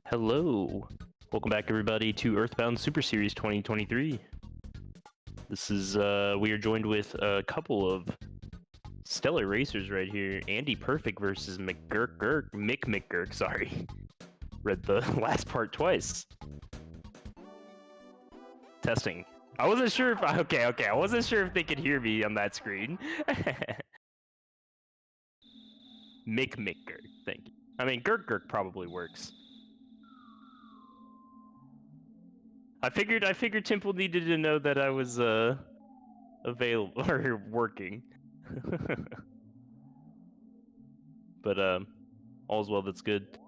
Hello. Welcome back, everybody, to Earthbound Super Series 2023. This is, we are joined with a couple of stellar racers right here. AndyPerfect versus mcmcGURK, sorry. Read the last part twice. Testing. I wasn't sure if, okay, I wasn't sure if they could hear me on that screen. mcmcGURK, thank you. I mean, GURK probably works. I figured Temple needed to know that I was available or working. But all's well that's good.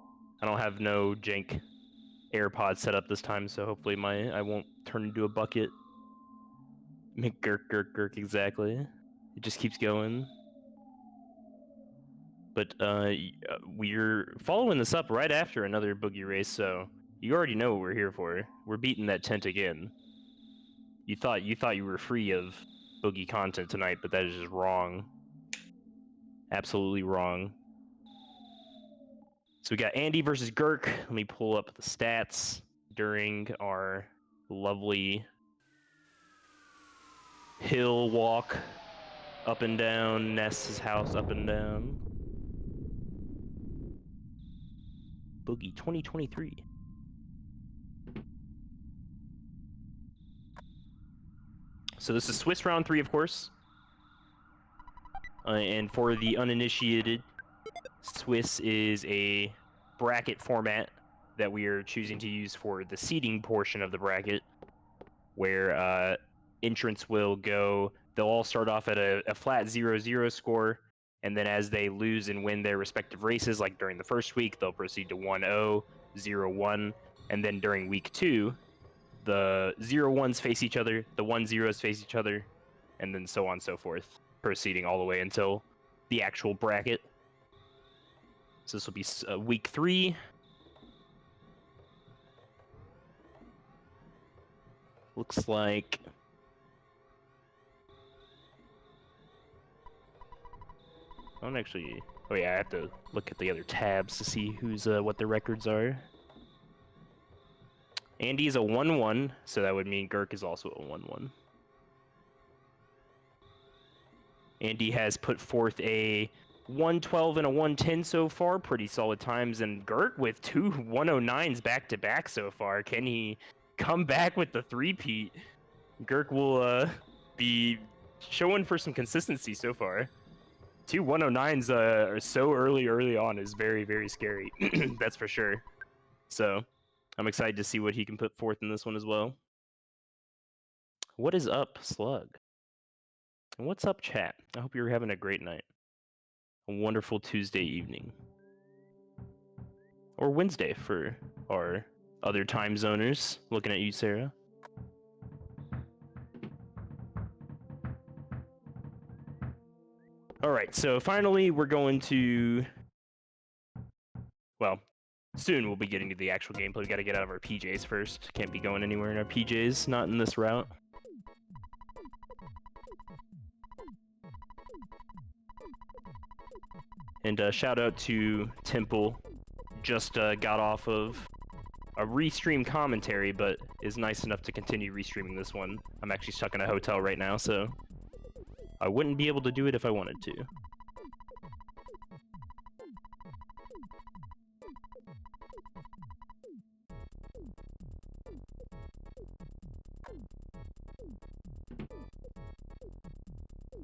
I don't have no jank AirPods set up this time, so hopefully I won't turn into a bucket. mcGURK, exactly. It just keeps going. But we're following this up right after another Boogey race, so you already know what we're here for. We're beating that tent again. You thought you were free of Boogey content tonight, but that is just wrong. Absolutely wrong. So we got Andy versus GURK. Let me pull up the stats during our lovely hill walk up and down Ness's house, up and down. Boogey 2023. So this is Swiss round 3, of course. And for the uninitiated, Swiss is a bracket format that we are choosing to use for the seeding portion of the bracket, where entrants will go, they'll all start off at a flat 0-0 score, and then as they lose and win their respective races, like during the first week, they'll proceed to 1-0, 0-1, and then during week 2, the 0-1s face each other, the 1-0s face each other, and then so on and so forth, proceeding all the way until the actual bracket. So this will be week 3. Looks like I don't actually. Oh yeah, I have to look at the other tabs to see who's what their records are. Andy is a 1-1, so that would mean GURK is also a 1-1. Andy has put forth a 112 and a 110 so far, pretty solid times, and GURK with 2 109s back-to-back so far. Can he come back with the three-peat? GURK will be showing for some consistency so far. 2 109s are so early on is very, very scary. That's for sure. So I'm excited to see what he can put forth in this one as well. What is up, Slug? And what's up, chat? I hope you're having a great night. A wonderful Tuesday evening. Or Wednesday for our other time zoners. Looking at you, Sarah. Alright, so finally we're going to... Well, soon we'll be getting to the actual gameplay. We gotta get out of our PJs first. Can't be going anywhere in our PJs, not in this route. And shout out to Temple. Just got off of a restream commentary, but is nice enough to continue restreaming this one. I'm actually stuck in a hotel right now, so I wouldn't be able to do it if I wanted to.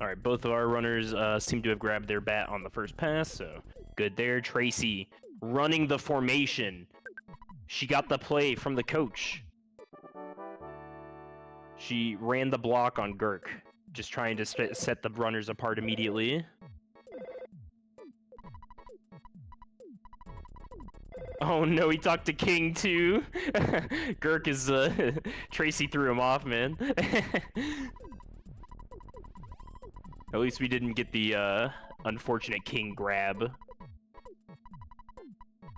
Alright, both of our runners seem to have grabbed their bat on the first pass, so good there. Tracy running the formation. She got the play from the coach. She ran the block on GURK, just trying to set the runners apart immediately. Oh no, he talked to King too. GURK is Tracy threw him off, man. At least we didn't get the unfortunate King grab.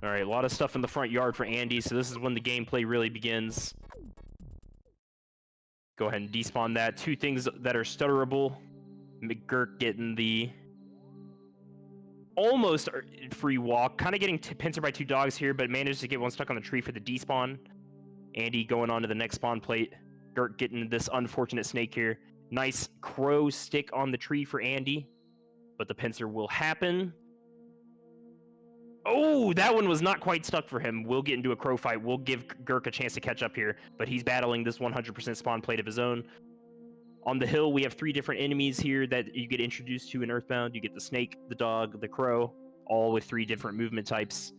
Alright, a lot of stuff in the front yard for Andy, so this is when the gameplay really begins. Go ahead and despawn that. 2 things that are stutterable. mcGURK getting the almost free walk, kind of getting pincered by 2 dogs here, but managed to get one stuck on the tree for the despawn. Andy going on to the next spawn plate. Gurk getting this unfortunate snake here. Nice crow stick on the tree for Andy, but the pincer will happen. Oh, that one was not quite stuck for him. We'll get into a crow fight. We'll give Gurk a chance to catch up here, but he's battling this 100% spawn plate of his own. On the hill, we have 3 different enemies here that you get introduced to in Earthbound. You get the snake, the dog, the crow, all with 3 different movement types.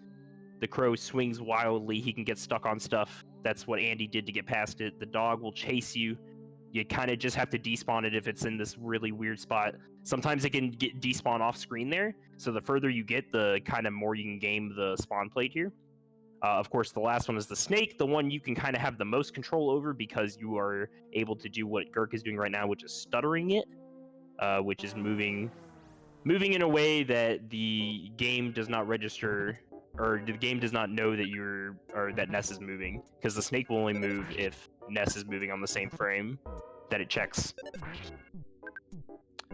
The crow swings wildly. He can get stuck on stuff. That's what Andy did to get past it. The dog will chase you. You kind of just have to despawn it if it's in this really weird spot. Sometimes it can get despawn off screen there. So the further you get, the kind of more you can game the spawn plate here. Of course, the last one is the snake, the one you can kind of have the most control over because you are able to do what Gurk is doing right now, which is stuttering it, which is moving in a way that the game does not register, or the game does not know that that Ness is moving, because the snake will only move if Ness is moving on the same frame that it checks.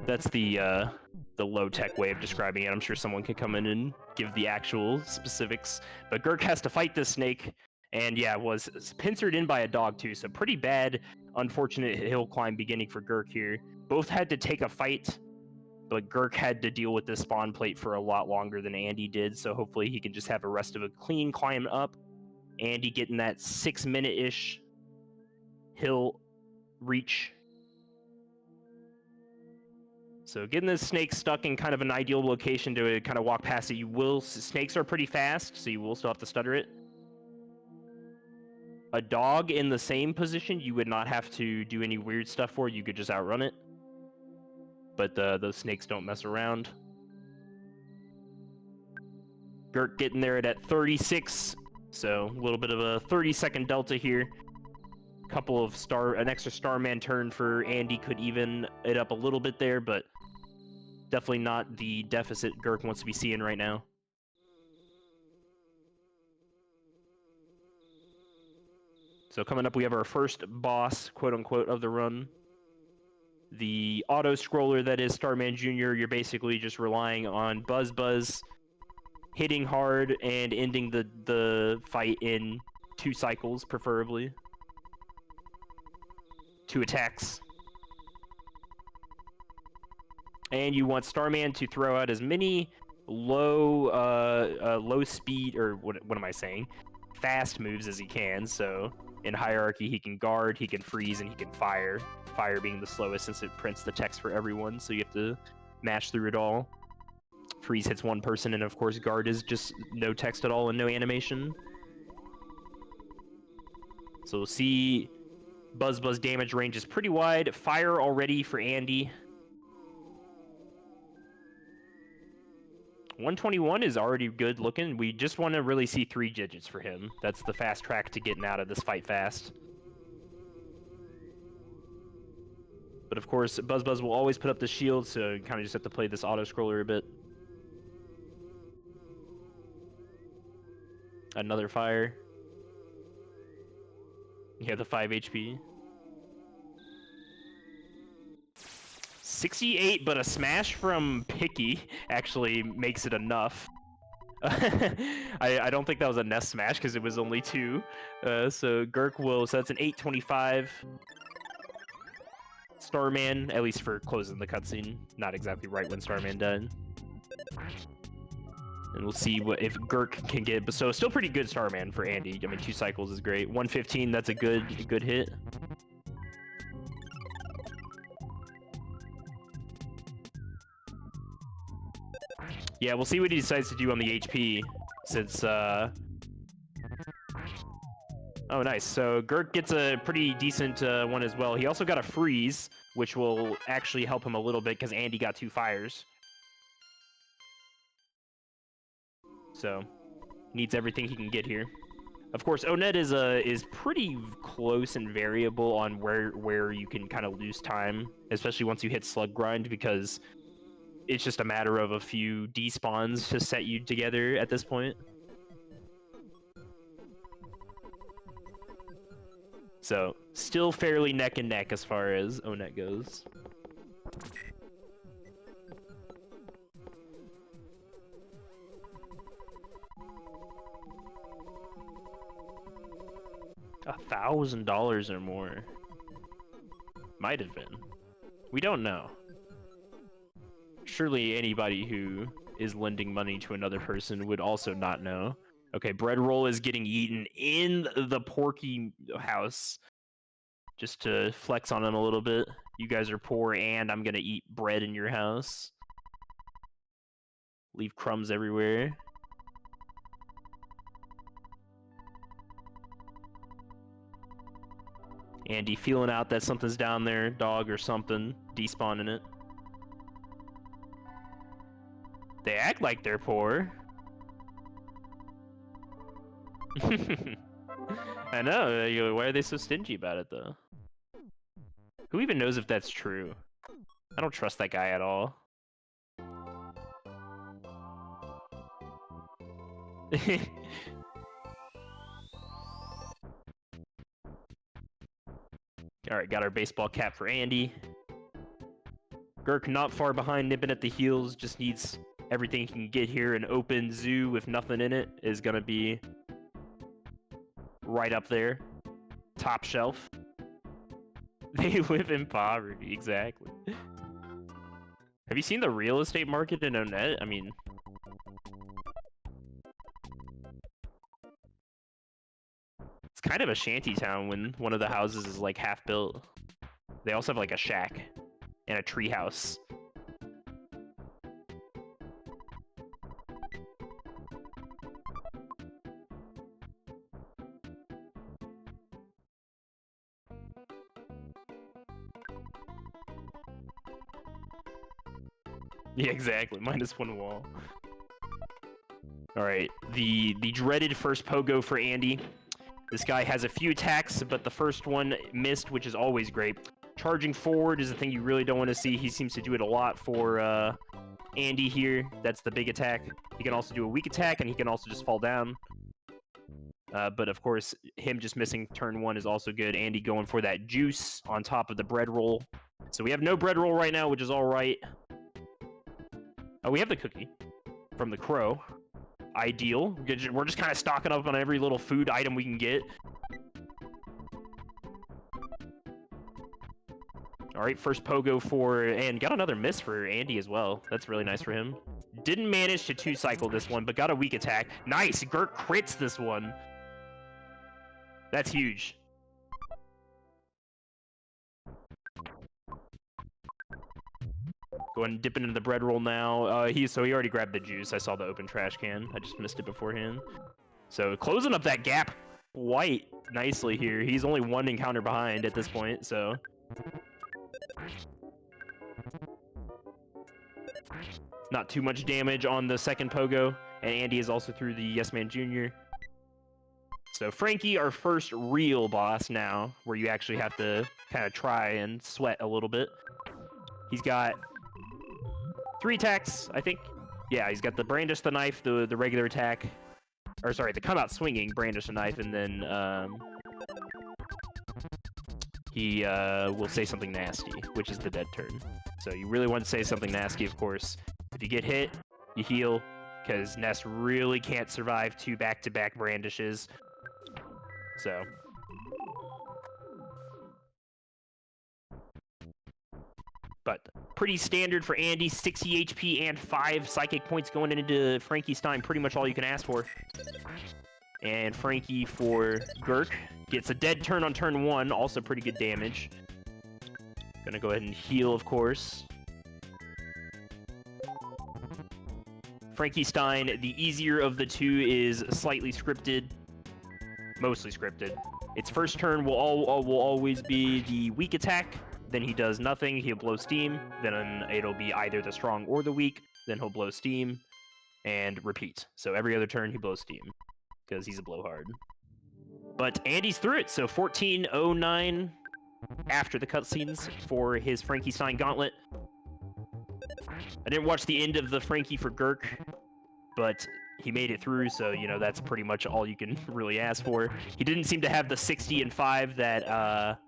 That's the low-tech way of describing it. I'm sure someone could come in and give the actual specifics. But Gurk has to fight this snake, and yeah, was pincered in by a dog too, so pretty bad, unfortunate hill climb beginning for Gurk here. Both had to take a fight, but Gurk had to deal with this spawn plate for a lot longer than Andy did, so hopefully he can just have a rest of a clean climb up. Andy getting that 6-minute-ish hill reach. So getting this snake stuck in kind of an ideal location to kind of walk past it. Snakes are pretty fast, so you will still have to stutter it. A dog in the same position, you would not have to do any weird stuff for. You could just outrun it. But those snakes don't mess around. Gurk getting there at 36, so a little bit of a 30-second delta here. Couple of an extra Starman turn for Andy could even it up a little bit there, but definitely not the deficit Gurk wants to be seeing right now. So coming up, we have our first boss, quote-unquote, of the run. The auto-scroller that is Starman Jr., you're basically just relying on Buzz hitting hard and ending the fight in 2 cycles, preferably. 2 attacks. And you want Starman to throw out as many low speed, or what am I saying? Fast moves as he can. So in hierarchy, he can guard, he can freeze, and he can fire. Fire being the slowest since it prints the text for everyone, so you have to mash through it all. Freeze hits 1 person, and of course guard is just no text at all and no animation. So we'll see Buzz damage range is pretty wide. Fire already for Andy. 121 is already good looking. We just want to really see 3 digits for him. That's the fast track to getting out of this fight fast. But of course, Buzz will always put up the shield, so you kind of just have to play this auto-scroller a bit. Another fire. Yeah, the 5 HP. 68, but a smash from Picky actually makes it enough. I don't think that was a Nest smash because it was only 2. So Gurk will, so that's an 825. Starman, at least for closing the cutscene. Not exactly right when Starman died. And we'll see if Gurk can get, so still pretty good Starman for Andy. I mean, 2 cycles is great. 115, that's a good hit. Yeah, we'll see what he decides to do on the HP, since, oh, nice. So Gurk gets a pretty decent one as well. He also got a freeze, which will actually help him a little bit, because Andy got 2 fires. So, needs everything he can get here. Of course, Onet is pretty close and variable on where you can kind of lose time, especially once you hit Slug Grind, because it's just a matter of a few despawns to set you together at this point. So, still fairly neck and neck as far as Onet goes. $1,000 or more. Might have been. We don't know. Surely anybody who is lending money to another person would also not know. Okay, bread roll is getting eaten in the Porky house. Just to flex on him a little bit. You guys are poor and I'm gonna eat bread in your house. Leave crumbs everywhere. Andy feeling out that something's down there, dog or something, despawning it. They act like they're poor. I know, why are they so stingy about it though? Who even knows if that's true? I don't trust that guy at all. Alright, got our baseball cap for Andy. GURK not far behind, nipping at the heels, just needs everything he can get here. An open zoo with nothing in it is gonna be right up there. Top shelf. They live in poverty, exactly. Have you seen the real estate market in Onet? I mean... It's kind of a shanty town when one of the houses is like half built. They also have like a shack and a tree house. Yeah, exactly. -1 wall. Alright, the dreaded first pogo for Andy. This guy has a few attacks, but the first one missed, which is always great. Charging forward is the thing you really don't want to see. He seems to do it a lot for Andy here. That's the big attack. He can also do a weak attack, and he can also just fall down. But of course, him just missing turn 1 is also good. Andy going for that juice on top of the bread roll. So we have no bread roll right now, which is all right. Oh, we have the cookie from the crow. Ideal. We're just kind of stocking up on every little food item we can get. All right, first pogo for... And got another miss for Andy as well. That's really nice for him. Didn't manage to 2-cycle this one, but got a weak attack. Nice! GURK crits this one. That's huge. Go ahead and dip it into the bread roll now. He already grabbed the juice. I saw the open trash can. I just missed it beforehand. So closing up that gap quite nicely here. He's only 1 encounter behind at this point, so... Not too much damage on the second pogo. And Andy is also through the Yes Man Jr. So Frankie, our first real boss now, where you actually have to kind of try and sweat a little bit. He's got 3 attacks, I think. Yeah, he's got the brandish the knife, the regular attack. Or sorry, the come out swinging, brandish the knife, and then he will say something nasty, which is the dead turn. So you really want to say something nasty, of course. If you get hit, you heal, because Ness really can't survive 2 back-to-back brandishes. So... But pretty standard for Andy, 60 HP and 5 psychic points going into Frankie Stein, pretty much all you can ask for. And Frankie for GURK gets a dead turn on turn 1, also pretty good damage. Gonna go ahead and heal, of course. Frankie Stein, the easier of the 2, is slightly scripted. Mostly scripted. Its first turn will always be the weak attack. Then he does nothing, he'll blow steam, then it'll be either the strong or the weak, then he'll blow steam, and repeat. So every other turn he blows steam, because he's a blowhard. But Andy's through it, so 14:09 after the cutscenes for his Frankie Stein Gauntlet. I didn't watch the end of the Frankie for GURK, but he made it through, so, you know, that's pretty much all you can really ask for. He didn't seem to have the 60 and 5 that,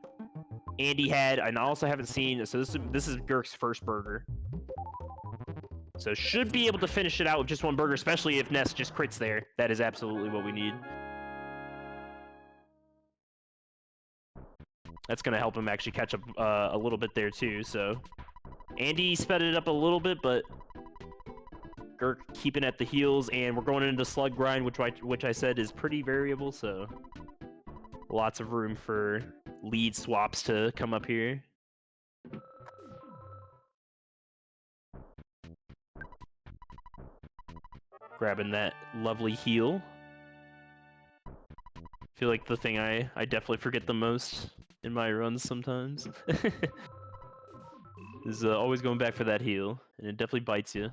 Andy had, and I also haven't seen, so this is GURK's first burger. So should be able to finish it out with just 1 burger, especially if Ness just crits there. That is absolutely what we need. That's going to help him actually catch up a little bit there too. So Andy sped it up a little bit, but GURK keeping at the heels, and we're going into slug grind, which I said is pretty variable, so lots of room for lead swaps to come up here. Grabbing that lovely heal. Feel like the thing I definitely forget the most in my runs sometimes is always going back for that heal, and it definitely bites you.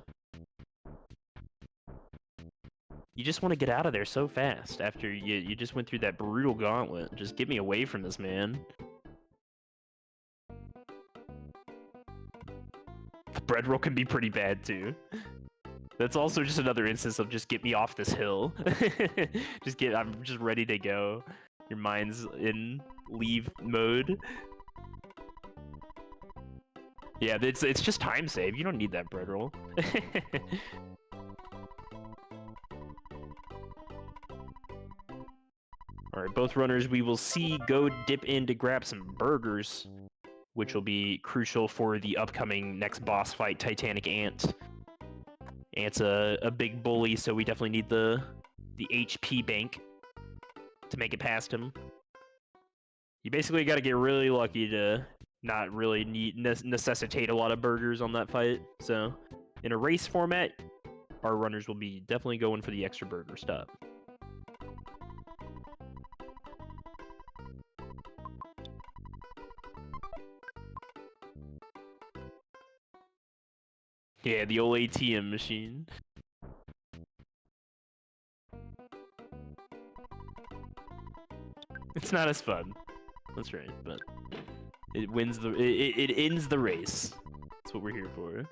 You just want to get out of there so fast after you just went through that brutal gauntlet. Just get me away from this, man. The bread roll can be pretty bad too. That's also just another instance of just get me off this hill. I'm just ready to go. Your mind's in leave mode. Yeah, it's just time save. You don't need that bread roll. All right, both runners we will see go dip in to grab some burgers, which will be crucial for the upcoming next boss fight, Titanic Ant. Ant's a big bully, so we definitely need the HP bank to make it past him. You basically got to get really lucky to not really necessitate a lot of burgers on that fight. So in a race format, our runners will be definitely going for the extra burger stop. Yeah, the old ATM machine. It's not as fun. That's right, but it wins the it ends the race. That's what we're here for.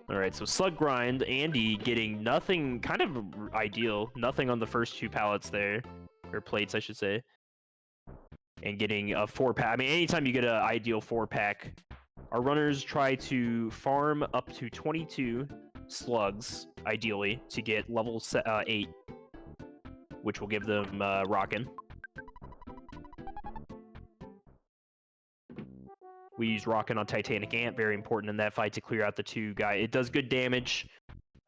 All right, so slug grind. Andy getting nothing, kind of ideal. Nothing on the first two pallets there, or plates, I should say. And getting a 4-pack. I mean, anytime you get an ideal 4-pack, our runners try to farm up to 22 slugs, ideally, to get level 8, which will give them rockin'. We use rockin' on Titanic Ant, very important in that fight to clear out the two guys. It does good damage,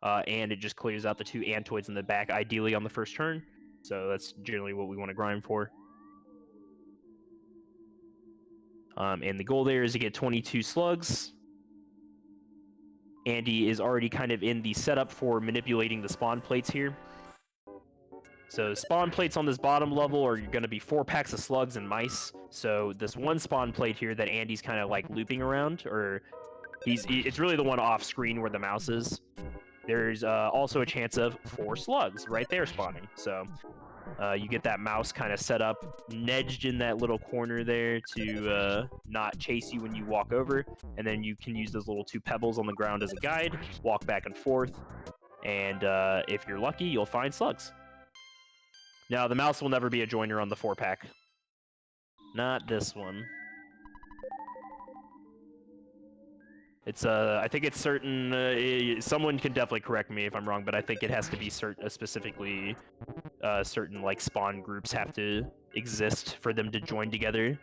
and it just clears out the two Antoids in the back, ideally on the first turn. So that's generally what we want to grind for. And the goal there is to get 22 slugs. Andy is already kind of in the setup for manipulating the spawn plates here. So spawn plates on this bottom level are going to be 4 packs of slugs and mice. So this one spawn plate here that Andy's kind of like looping around, or it's really the one off screen where the mouse is. There's also a chance of 4 slugs right there spawning. So you get that mouse kind of set up, nedged in that little corner there to not chase you when you walk over. And then you can use those little 2 pebbles on the ground as a guide, walk back and forth. And if you're lucky, you'll find slugs. Now, the mouse will never be a joiner on the 4-pack. Not this one. It's I think it's certain. Someone can definitely correct me if I'm wrong, but I think it has to be specifically certain like spawn groups have to exist for them to join together.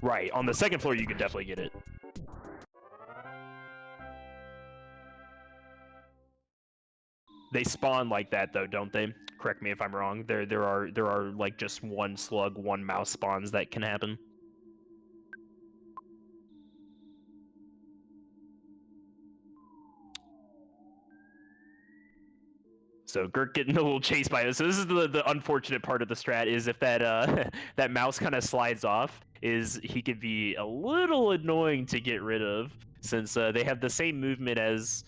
Right, on the second floor you can definitely get it. They spawn like that though, don't they? Correct me if I'm wrong. There are like just 1 slug, 1 mouse spawns that can happen. So GURK getting a little chased by us. So this is the unfortunate part of the strat, is if that that mouse kind of slides off, is he could be a little annoying to get rid of, since they have the same movement as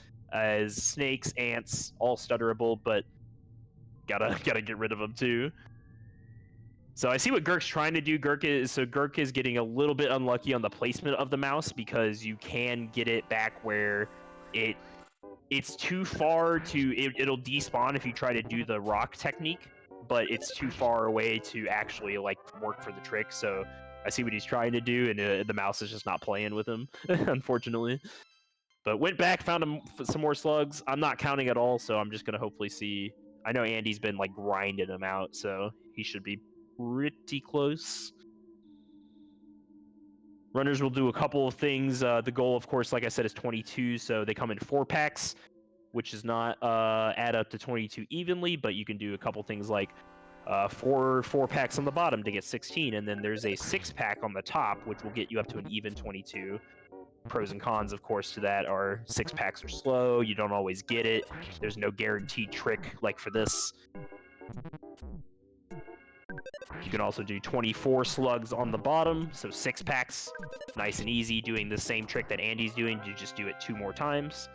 snakes, ants, all stutterable, but gotta get rid of them too. So I see what GURK's trying to do. GURK is getting a little bit unlucky on the placement of the mouse, because you can get it back where it's too far to it'll despawn if you try to do the rock technique, but it's too far away to actually like work for the trick. So I see what he's trying to do, and the mouse is just not playing with him, unfortunately. But went back, found some more slugs. I'm not counting at all, so I'm just going to hopefully see. I know Andy's been like grinding them out, so he should be pretty close. Runners will do a couple of things. The goal, of course, like I said, is 22, so they come in 4-packs, which does not add up to 22 evenly, but you can do a couple things like 4-packs on the bottom to get 16, and then there's a 6-pack on the top, which will get you up to an even 22. Pros and cons, of course, to that are 6-packs are slow. You don't always get it. There's no guaranteed trick like for this. You can also do 24 slugs on the bottom, so 6-packs. Nice and easy, doing the same trick that Andy's doing. You just do it 2 more times.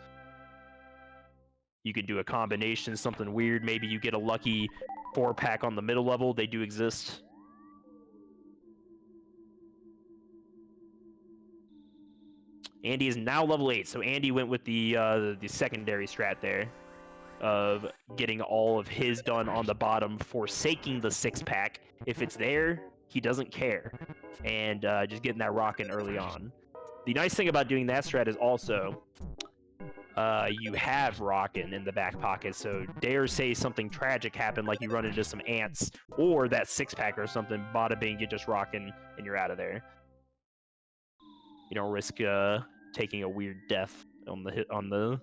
You could do a combination, something weird. Maybe you get a lucky 4-pack on the middle level. They do exist. Andy is now level 8, so Andy went with the secondary strat there of getting all of his done on the bottom, forsaking the 6-pack. If it's there, he doesn't care, and just getting that rocking early on. The nice thing about doing that strat is also you have rockin' in the back pocket, so dare say something tragic happened, like you run into some ants, or that 6-pack or something, bada bing, you just rockin' and you're out of there. You don't risk taking a weird death on the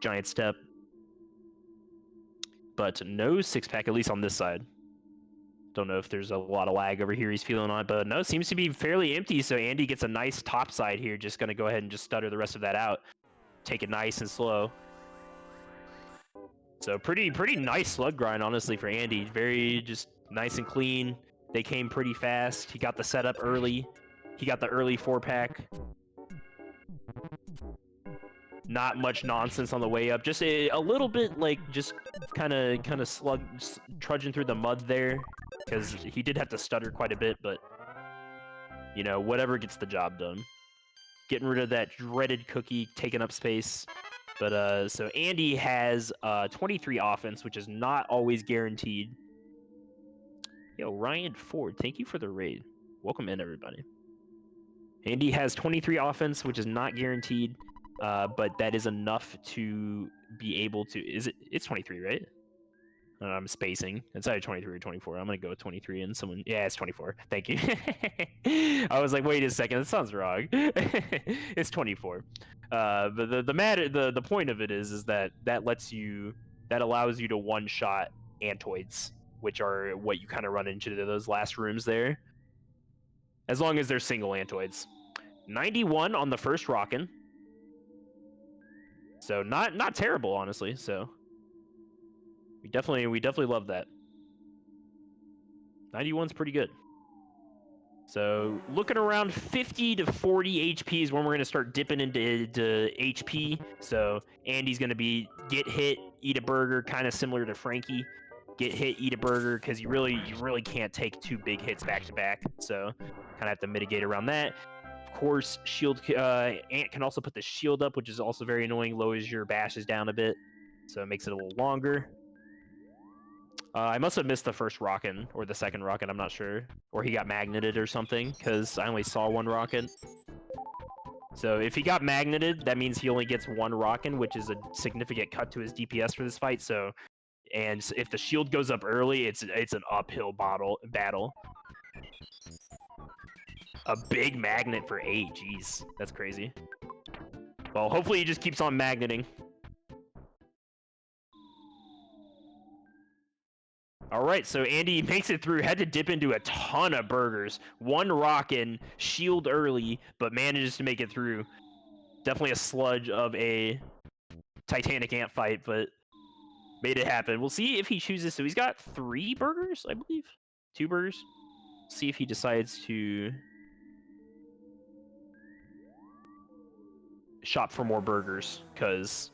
giant step. But no 6-pack, at least on this side. Don't know if there's a lot of lag over here he's feeling on, but no, it seems to be fairly empty, so Andy gets a nice top side here. Just going to go ahead and just stutter the rest of that out. Take it nice and slow. So pretty nice slug grind, honestly, for Andy. Very just nice and clean. They came pretty fast. He got the setup early. He got the early 4-pack. Not much nonsense on the way up. Just a little bit, like, just kind of trudging through the mud there, because he did have to stutter quite a bit, but, you know, whatever gets the job done. Getting rid of that dreaded cookie, taking up space. But, so Andy has 23 offense, which is not always guaranteed. Yo, Ryan Ford, thank you for the raid. Welcome in, everybody. Andy has 23 offense, which is not guaranteed. But that is enough to be able to. It's 23, right? I'm spacing. It's either 23 or 24. I'm gonna go with 23, and someone. Yeah, it's 24. Thank you. I was like, wait a second, that sounds wrong. It's 24. But the point of it is that allows you to one-shot antoids, which are what you kind of run into those last rooms there. As long as they're single antoids. 91 on the first rockin'. So not terrible, honestly. So we definitely love that. 91's pretty good. So looking around 50 to 40 HP is when we're gonna start dipping into HP. So Andy's gonna be get hit, eat a burger, kind of similar to Frankie. Get hit, eat a burger, because you really can't take 2 big hits back to back. So kind of have to mitigate around that. Of course, shield Ant can also put the shield up, which is also very annoying. Lowers your bashes down a bit, so it makes it a little longer. I must have missed the first rocket or the second rocket. I'm not sure, or he got magneted or something, because I only saw 1 rocket. So if he got magneted, that means he only gets 1 rocket, which is a significant cut to his DPS for this fight. So, and if the shield goes up early, it's an uphill battle. A big magnet for 8, jeez, that's crazy. Well, hopefully he just keeps on magneting. All right, so Andy makes it through, had to dip into a ton of burgers. 1 rockin', shield early, but manages to make it through. Definitely a sludge of a Titanic ant fight, but made it happen. We'll see if he chooses. So he's got 3 burgers, I believe. 2 burgers. See if he decides to shop for more burgers, because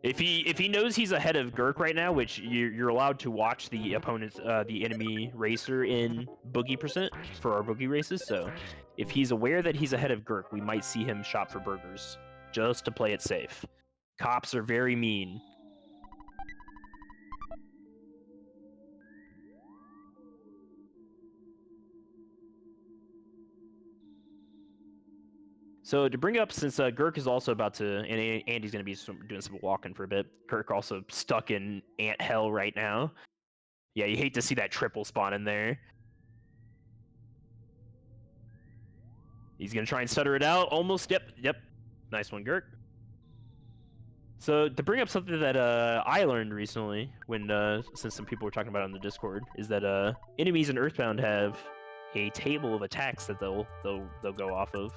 if he knows he's ahead of Gurk right now, which you're allowed to watch the opponent's the enemy racer in Boogey percent for our Boogey races. So if he's aware that he's ahead of Gurk, we might see him shop for burgers just to play it safe. Cops are very mean. So to bring up, since GURK is also about to, and Andy's going to be doing some walking for a bit. GURK also stuck in ant hell right now. Yeah, you hate to see that triple spawn in there. He's going to try and stutter it out. Almost, yep. Nice one, GURK. So to bring up something that I learned recently, when since some people were talking about it on the Discord, is that enemies in Earthbound have a table of attacks that they'll go off of.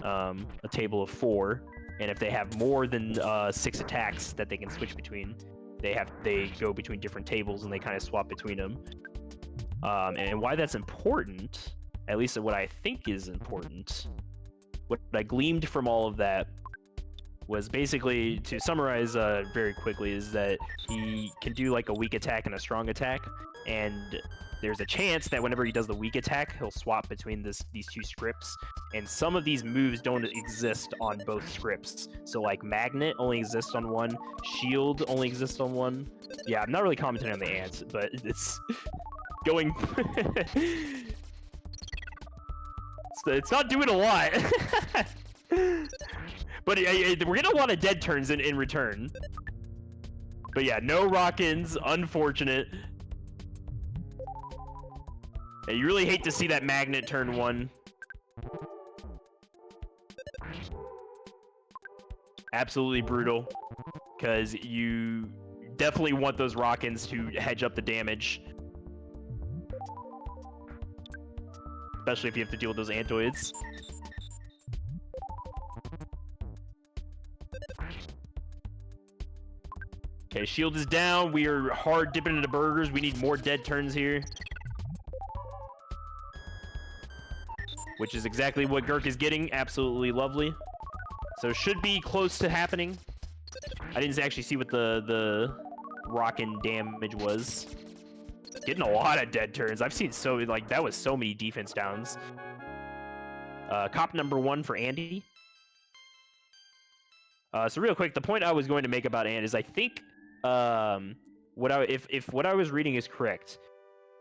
A table of 4, and if they have more than 6 attacks that they can switch between, they go between different tables and they kind of swap between them. And why that's important, at least what I think is important, what I gleaned from all of that was basically, to summarize very quickly, is that he can do like a weak attack and a strong attack, and there's a chance that whenever he does the weak attack, he'll swap between these 2 scripts, and some of these moves don't exist on both scripts. So like Magnet only exists on one, Shield only exists on one. Yeah, I'm not really commenting on the ants, but it's going... it's not doing a lot. But we're getting a lot of dead turns in return. But yeah, no rock-ins, unfortunate. Yeah, you really hate to see that Magnet turn 1. Absolutely brutal, because you definitely want those rock-ins to hedge up the damage. Especially if you have to deal with those Antoids. Okay, shield is down. We are hard dipping into burgers. We need more dead turns here. Which is exactly what GURK is getting. Absolutely lovely. So should be close to happening. I didn't actually see what the rockin' damage was. Getting a lot of dead turns. I've seen that was so many defense downs. Cop number 1 for Andy. So real quick, the point I was going to make about Ant is I think if what I was reading is correct,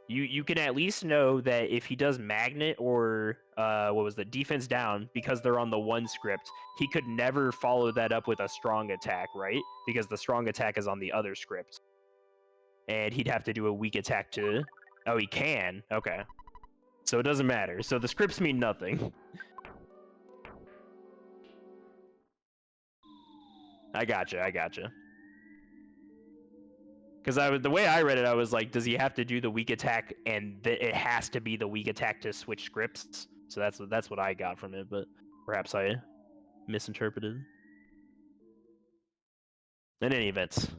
you can at least know that if he does Magnet or what was the defense down, because they're on the 1 script, he could never follow that up with a strong attack, right? Because the strong attack is on the other script. And he'd have to do a weak attack to... Oh, he can? Okay. So it doesn't matter. So the scripts mean nothing. I gotcha. Because the way I read it, I was like, does he have to do the weak attack, and it has to be the weak attack to switch scripts? So that's what I got from it, but perhaps I misinterpreted. In any event,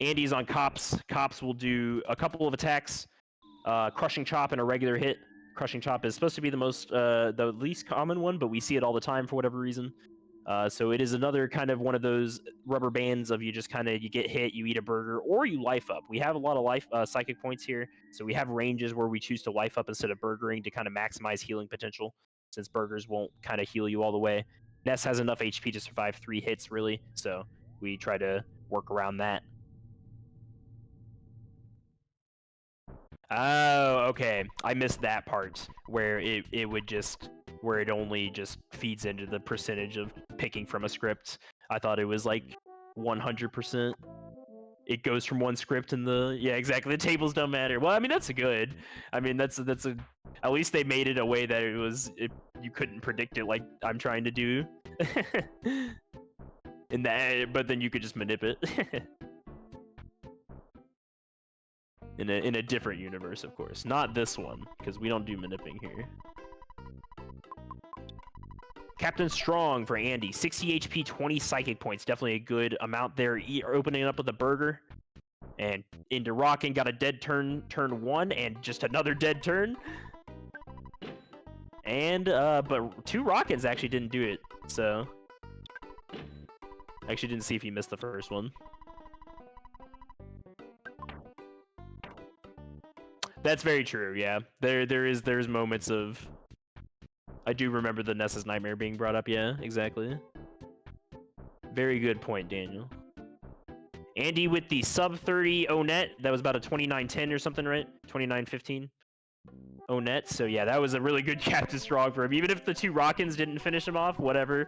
Andy's on Cops. Cops will do a couple of attacks, Crushing Chop and a regular hit. Crushing Chop is supposed to be the least common one, but we see it all the time for whatever reason. So it is another kind of one of those rubber bands of you get hit, you eat a burger, or you life up. We have a lot of psychic points here, so we have ranges where we choose to life up instead of burgering to kind of maximize healing potential, since burgers won't kind of heal you all the way. Ness has enough HP to survive 3 hits, really, so we try to work around that. Oh, okay. I missed that part where it only just feeds into the percentage of picking from a script. I thought it was like 100%. It goes from 1 script and yeah, exactly. The tables don't matter. Well, I mean, that's good. I mean, at least they made it a way that you couldn't predict it like I'm trying to do. But then you could just manip it. In a different universe, of course. Not this one, because we don't do manipping here. Captain Strong for Andy. 60 HP, 20 psychic points. Definitely a good amount there. Opening it up with a burger. And into rocking, got a dead turn 1, and just another dead turn. And, but 2 rockets actually didn't do it, so... I actually didn't see if he missed the first one. That's very true, yeah. There's moments of... I do remember the Ness's Nightmare being brought up, yeah, exactly. Very good point, Daniel. Andy with the sub 30 O net. That was about a 29.10 or something, right? 29.15. Onet. So yeah, that was a really good Captain Strong for him. Even if the 2 Rockins didn't finish him off, whatever.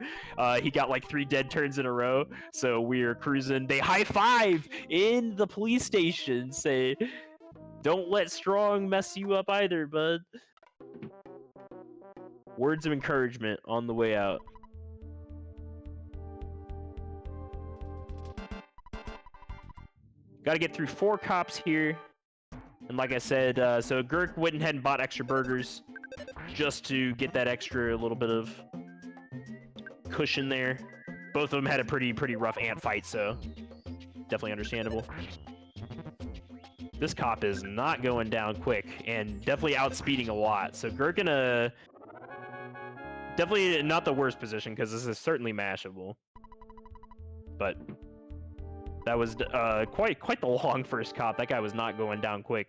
He got like 3 dead turns in a row. So we're cruising. They high five in the police station. Say, don't let Strong mess you up either, bud. Words of encouragement on the way out. Got to get through 4 cops here. And like I said, so GURK went ahead and bought extra burgers just to get that extra little bit of cushion there. Both of them had a pretty rough ant fight, so definitely understandable. This cop is not going down quick and definitely outspeeding a lot. So GURK in a definitely not the worst position because this is certainly mashable. But that was quite the long first cop. That guy was not going down quick.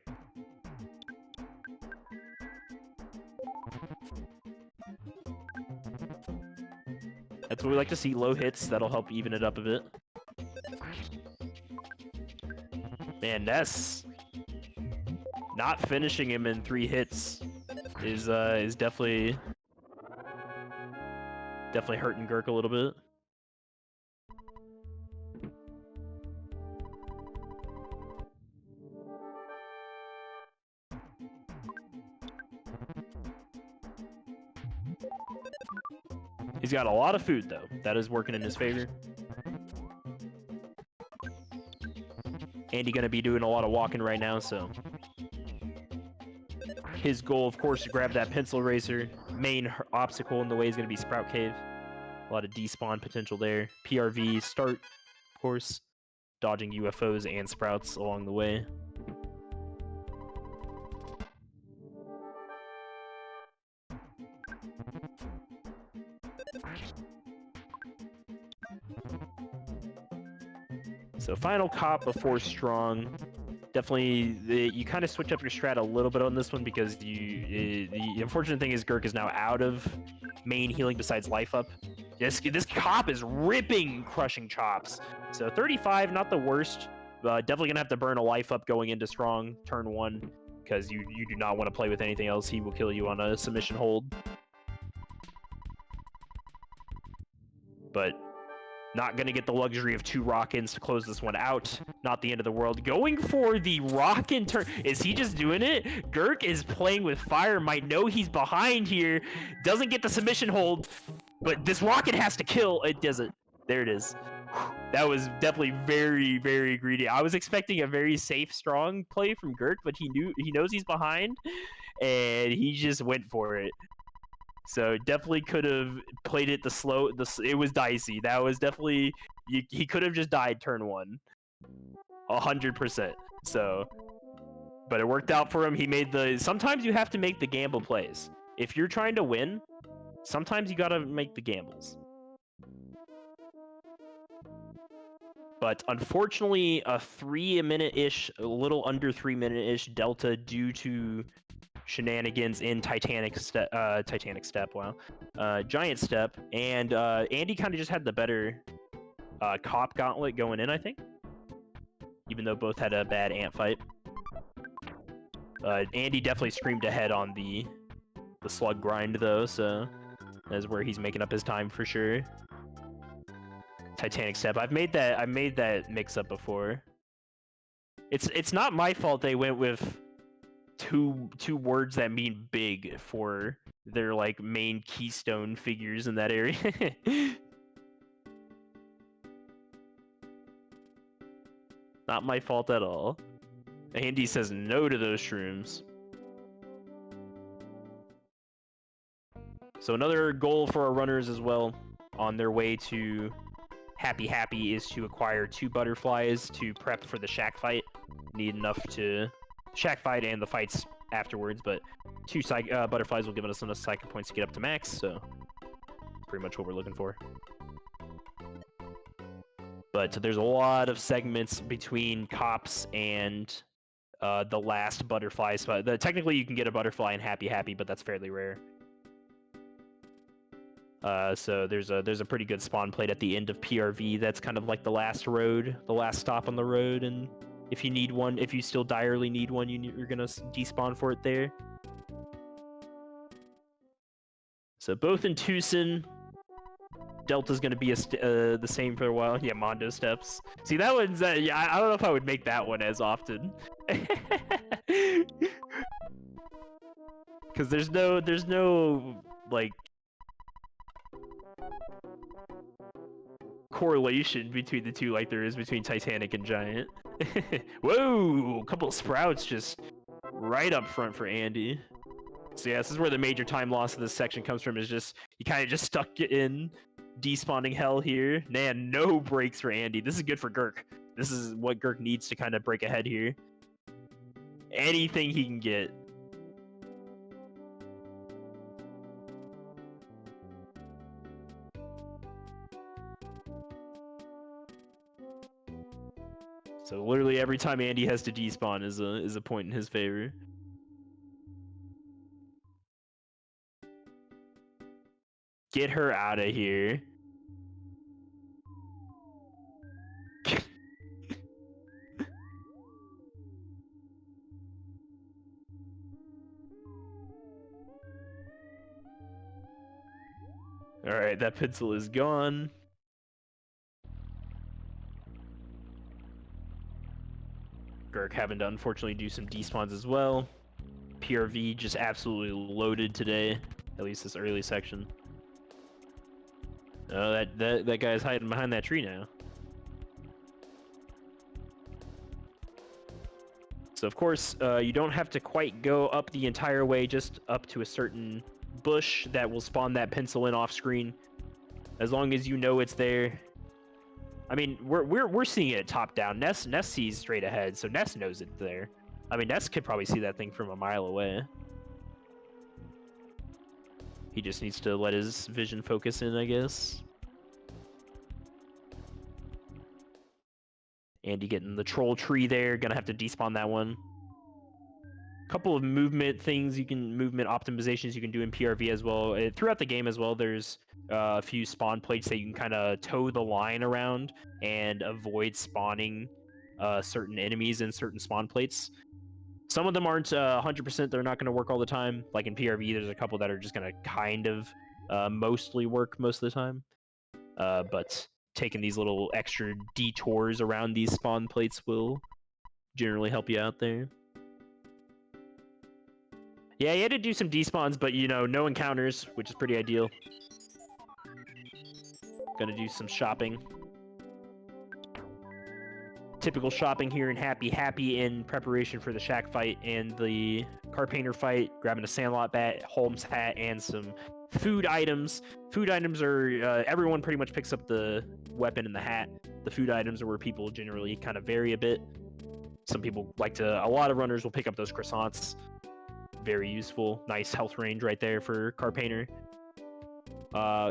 That's what we like to see, low hits. That'll help even it up a bit. Man, Ness not finishing him in 3 hits is definitely hurting GURK a little bit. He's got a lot of food, though. That is working in his favor. Andy gonna be doing a lot of walking right now, so his goal, of course, to grab that pencil eraser. Main obstacle in the way is gonna be Sprout Cave. A lot of despawn potential there. PRV start, of course, dodging UFOs and sprouts along the way. So final cop before Strong. Definitely, you kind of switch up your strat a little bit on this one because the unfortunate thing is GURK is now out of main healing besides life up. This cop is ripping crushing chops. So 35, not the worst. Definitely gonna have to burn a life up going into Strong turn 1 because you do not want to play with anything else. He will kill you on a submission hold. But not going to get the luxury of 2 Rockins to close this one out. Not the end of the world. Going for the Rockin turn. Is he just doing it? GURK is playing with fire. Might know he's behind here. Doesn't get the submission hold. But this Rockin has to kill. It doesn't. There it is. That was definitely very greedy. I was expecting a very safe, strong play from GURK, but he knows he's behind. And he just went for it. So definitely could have played it it was dicey. That was definitely he could have just died turn 1, 100%. So, but it worked out for him. He made sometimes you have to make the gamble plays. If you're trying to win, sometimes you gotta make the gambles. But unfortunately, a 3-minute-ish, a little under 3-minute-ish delta due to shenanigans in Giant Step, and Andy kind of just had the better cop gauntlet going in, I think, even though both had a bad ant fight. Andy definitely screamed ahead on the slug grind though, so that's where he's making up his time for sure. Titanic Step, I made that mix up before. It's not my fault they went with two words that mean big for their like main keystone figures in that area. Not my fault at all. Andy says no to those shrooms. So another goal for our runners as well on their way to Happy is to acquire 2 butterflies to prep for the shack fight. Need enough to shack fight and the fights afterwards, but 2 butterflies will give us enough psychic points to get up to max, so pretty much what we're looking for. But there's a lot of segments between cops and the last butterfly spot. Technically, you can get a butterfly in Happy, but that's fairly rare. So there's a pretty good spawn plate at the end of PRV. That's kind of like the last stop on the road, and if you need one, if you still direly need one, you're gonna despawn for it there. So both in Tucson. Delta's going to be the same for a while. Yeah, Mondo steps. See, that one's... yeah, I don't know if I would make that one as often. Because there's no, like... correlation between the two like there is between Titanic and Giant. Whoa! A couple of sprouts just right up front for Andy. So yeah, this is where the major time loss of this section comes from, is just... you kind of just stuck in despawning hell here. Man, no breaks for Andy. This is good for GURK. This is what GURK needs to kind of break ahead here. Anything he can get. So literally every time Andy has to despawn is a point in his favor. Get her out of here. Alright, that pencil is gone. GURK having to unfortunately do some despawns as well. PRV just absolutely loaded today, at least this early section. Oh, that guy's hiding behind that tree now. So of course, you don't have to quite go up the entire way, just up to a certain bush that will spawn that pencil in off screen. As long as you know it's there. I mean, we're seeing it top down. Ness sees straight ahead, so Ness knows it's there. I mean, Ness could probably see that thing from a mile away. He just needs to let his vision focus in, I guess. Andy getting the troll tree there, gonna have to despawn that one. Couple of movement things movement optimizations you can do in PRV as well. Throughout the game as well, there's a few spawn plates that you can kind of toe the line around and avoid spawning certain enemies in certain spawn plates. Some of them aren't 100%, they're not going to work all the time. Like in PRV, there's a couple that are just going to kind of mostly work most of the time. But taking these little extra detours around these spawn plates will generally help you out there. Yeah, you had to do some despawns, but, you know, no encounters, which is pretty ideal. Gonna do some shopping. Typical shopping here in Happy in preparation for the Shack fight and the Car Painter fight. Grabbing a Sandlot bat, Holmes hat, and some food items. Food items are... everyone pretty much picks up the weapon and the hat. The food items are where people generally kind of vary a bit. Some people like to... a lot of runners will pick up those croissants. Very useful. Nice health range right there for Car Painter.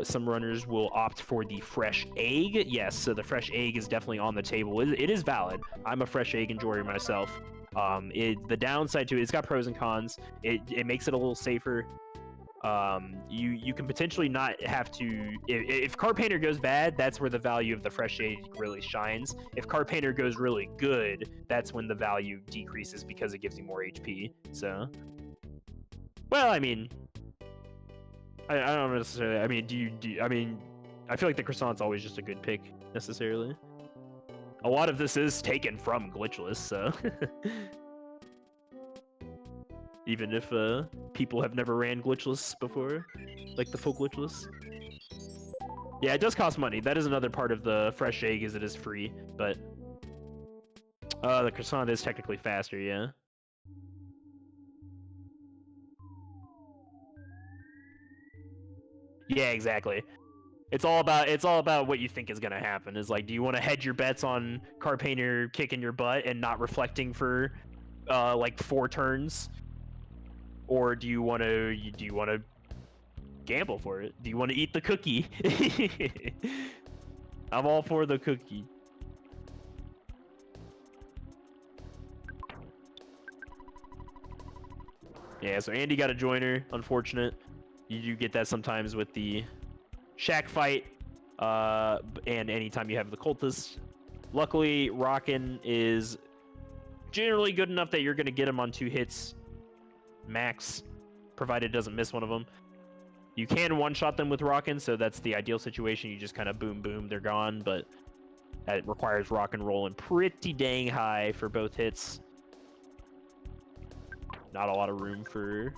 Some runners will opt for the fresh egg. Yes, so the fresh egg is definitely on the table. It is valid. I'm a fresh egg enjoyer myself. The downside to it, it's got pros and cons. It makes it a little safer. You can potentially not have to... If Car Painter goes bad, that's where the value of the fresh egg really shines. If Car Painter goes really good, that's when the value decreases because it gives you more HP. So... well, I mean... I don't necessarily... I mean, I mean, I feel like the croissant's always just a good pick, necessarily. A lot of this is taken from Glitchless, so... even if people have never ran Glitchless before, like the full Glitchless. Yeah, it does cost money. That is another part of the fresh egg, is it is free, but... the croissant is technically faster, yeah. Yeah, exactly. It's all about what you think is gonna happen. Is like, do you want to hedge your bets on Car Painter kicking your butt and not reflecting for like 4 turns, or do you want to gamble for it? Do you want to eat the cookie? I'm all for the cookie. Yeah, so Andy got a joiner. Unfortunate. You do get that sometimes with the Shack fight, and anytime you have the cultists. Luckily, Rockin' is generally good enough that you're going to get him on 2 hits max, provided it doesn't miss one of them. You can one-shot them with Rockin', so that's the ideal situation. You just kind of boom, boom, they're gone, but that requires rock and rolling pretty dang high for both hits. Not a lot of room for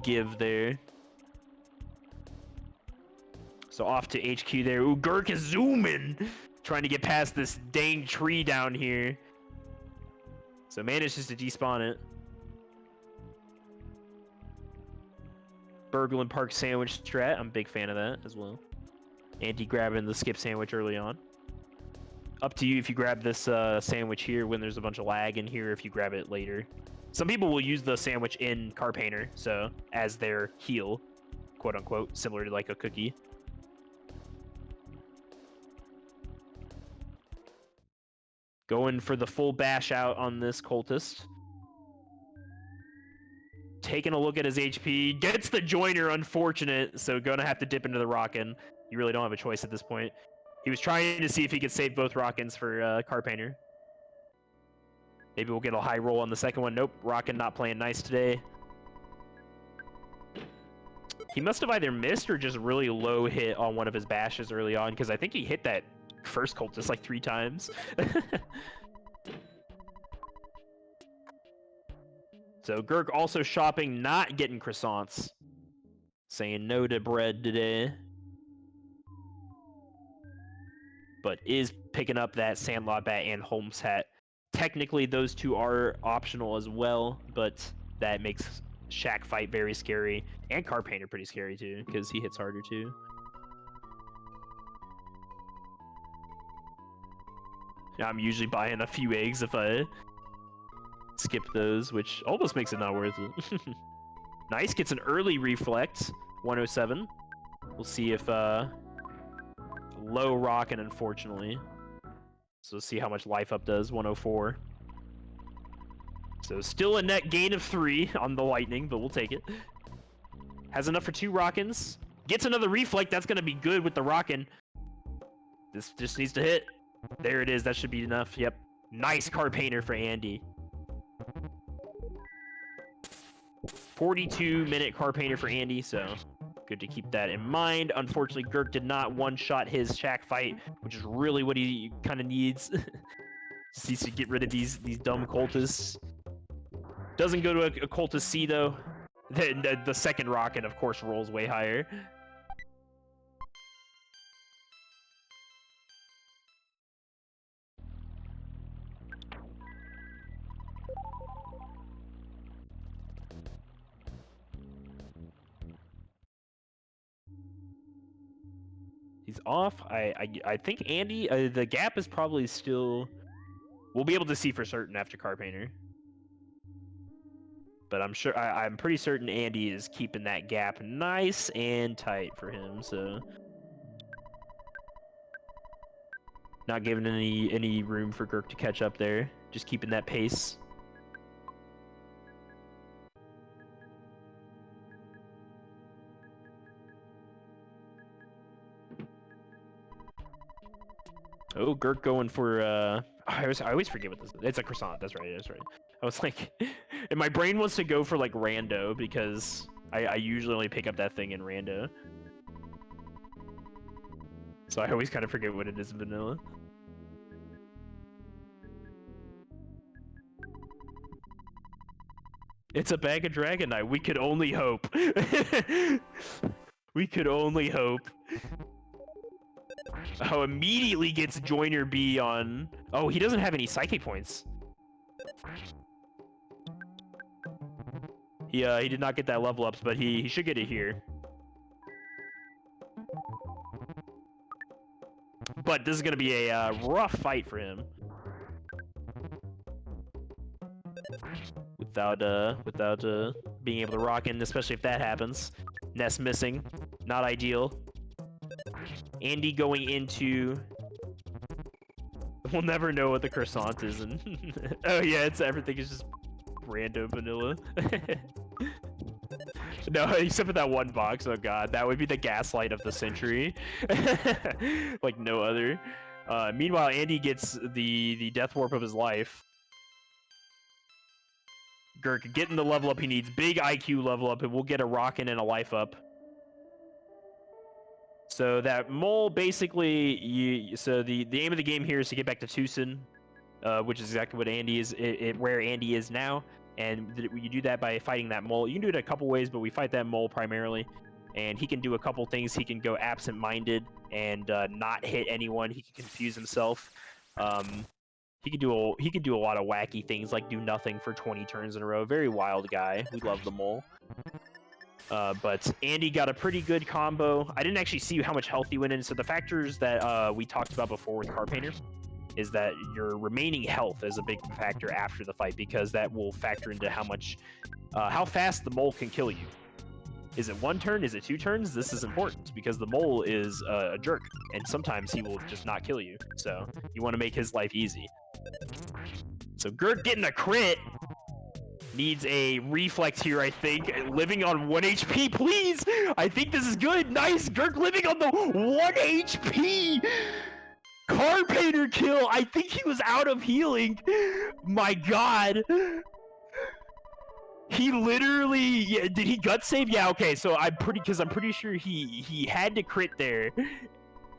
give there. So off to HQ there. Ooh, GURK is zooming! Trying to get past this dang tree down here. So manages to despawn it. Burglin Park sandwich strat. I'm a big fan of that as well. Andy grabbing the skip sandwich early on. Up to you if you grab this sandwich here when there's a bunch of lag in here, if you grab it later. Some people will use the sandwich in Car Painter, so as their heal, quote unquote, similar to like a cookie. Going for the full bash out on this cultist. Taking a look at his HP. Gets the joiner, unfortunate, so gonna have to dip into the Rockin'. You really don't have a choice at this point. He was trying to see if he could save both Rockins for Car Painter. Maybe we'll get a high roll on the second one. Nope, Rockin' not playing nice today. He must have either missed or just really low hit on one of his bashes early on, because I think he hit that first cultist like 3 times. So GURK also shopping, not getting croissants. Saying no to bread today. But is picking up that Sandlot bat and Holmes hat. Technically, those two are optional as well, but that makes Shack Fight very scary. And Car Painter pretty scary too, because he hits harder too. I'm usually buying a few eggs if I skip those, which almost makes it not worth it. Nice, gets an early reflect, 107. We'll see if low rockin', unfortunately. So see how much life up does, 104. So still a net gain of 3 on the lightning, but we'll take it. Has enough for 2 rockins. Gets another reflect, that's gonna be good with the rockin'. This just needs to hit. There it is, that should be enough, yep. Nice Car Painter for Andy. 42-minute Car Painter for Andy, so good to keep that in mind. Unfortunately, GURK did not one-shot his Shack Fight, which is really what he kind of needs. Just needs to get rid of these dumb cultists. Doesn't go to a cultist C, though. The second rocket, of course, rolls way higher. He's off. I think Andy, the gap is probably still... We'll be able to see for certain after Car Painter. But I'm sure, I'm pretty certain Andy is keeping that gap nice and tight for him, so... Not giving any room for GURK to catch up there. Just keeping that pace. Oh, GURK going for I always forget what this is. It's a croissant. That's right. That's right. I was like, and my brain wants to go for like rando because I usually only pick up that thing in rando. So I always kind of forget what it is in vanilla. It's a bag of Dragonite. We could only hope. We could only hope. Oh, immediately gets Joiner B on... Oh, he doesn't have any Psychic points. He did not get that level ups, but he should get it here. But this is going to be a rough fight for him. Without being able to rock in, especially if that happens. Nest missing. Not ideal. Andy going into... We'll never know what the croissant is. And oh yeah, everything is just random vanilla. No, except for that one box. Oh god, that would be the gaslight of the century. Like no other. Meanwhile, Andy gets the death warp of his life. GURK getting the level up he needs. Big IQ level up, and we'll get a rockin' and a life up. So that mole basically, so the aim of the game here is to get back to Tucson, which is exactly what Andy is, where Andy is now. And you do that by fighting that mole. You can do it a couple ways, but we fight that mole primarily. And he can do a couple things. He can go absent-minded and not hit anyone. He can confuse himself. He can do a lot of wacky things, like do nothing for 20 turns in a row. Very wild guy. We love the mole. But Andy got a pretty good combo. I didn't actually see how much health he went in. So the factors that we talked about before with Car Painter is that your remaining health is a big factor after the fight, because that will factor into how fast the mole can kill you. Is it 1 turn? Is it 2 turns? This is important because the mole is a jerk, and sometimes he will just not kill you. So you want to make his life easy. So GURK getting a crit. Needs a reflex here, I think. Living on 1 HP, please! I think this is good. Nice! GURK living on the 1 HP! Car Painter kill! I think he was out of healing. My god. He literally, yeah, did he gut save? Yeah, okay, so I'm pretty sure he had to crit there.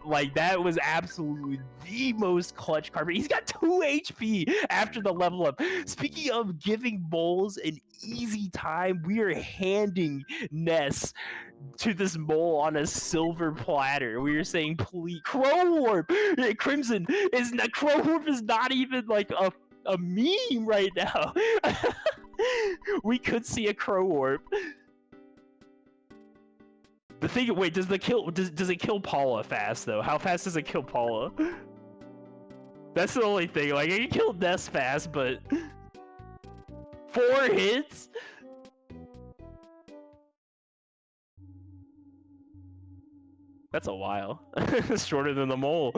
Like, that was absolutely the most clutch Car Painter. He's got 2 HP after the level up. Speaking of giving moles an easy time, we are handing Ness to this mole on a silver platter. We are saying, please, Crow Warp! Crimson is not, Crow Warp is not even like a meme right now. We could see a Crow Warp. The thing, wait, does it kill Paula fast though? How fast does it kill Paula? That's the only thing. Like, it can kill Ness fast, but 4 hits? That's a while. Shorter than the mole.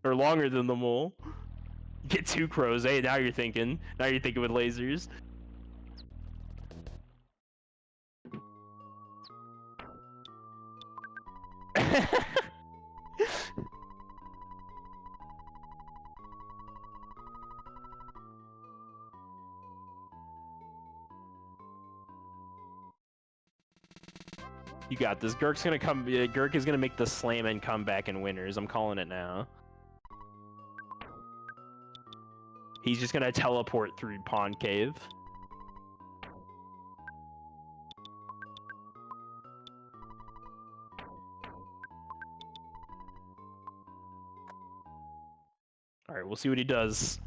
Or longer than the mole. Get 2 crows. Hey, now you're thinking. Now you're thinking with lasers. You got this. GURK is gonna make the slam and come back in winners. I'm calling it now. He's just gonna teleport through Pond Cave. Alright, we'll see what he does.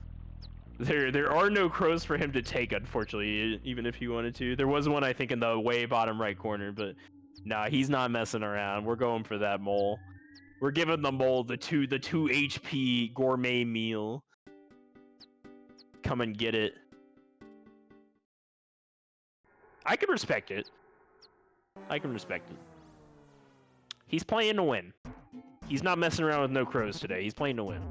There are no crows for him to take, unfortunately, even if he wanted to. There was one, I think, in the way bottom right corner, but nah, he's not messing around. We're going for that mole. We're giving the mole the 2 HP gourmet meal. Come and get it. I can respect it. I can respect it. He's playing to win. He's not messing around with no crows today. He's playing to win.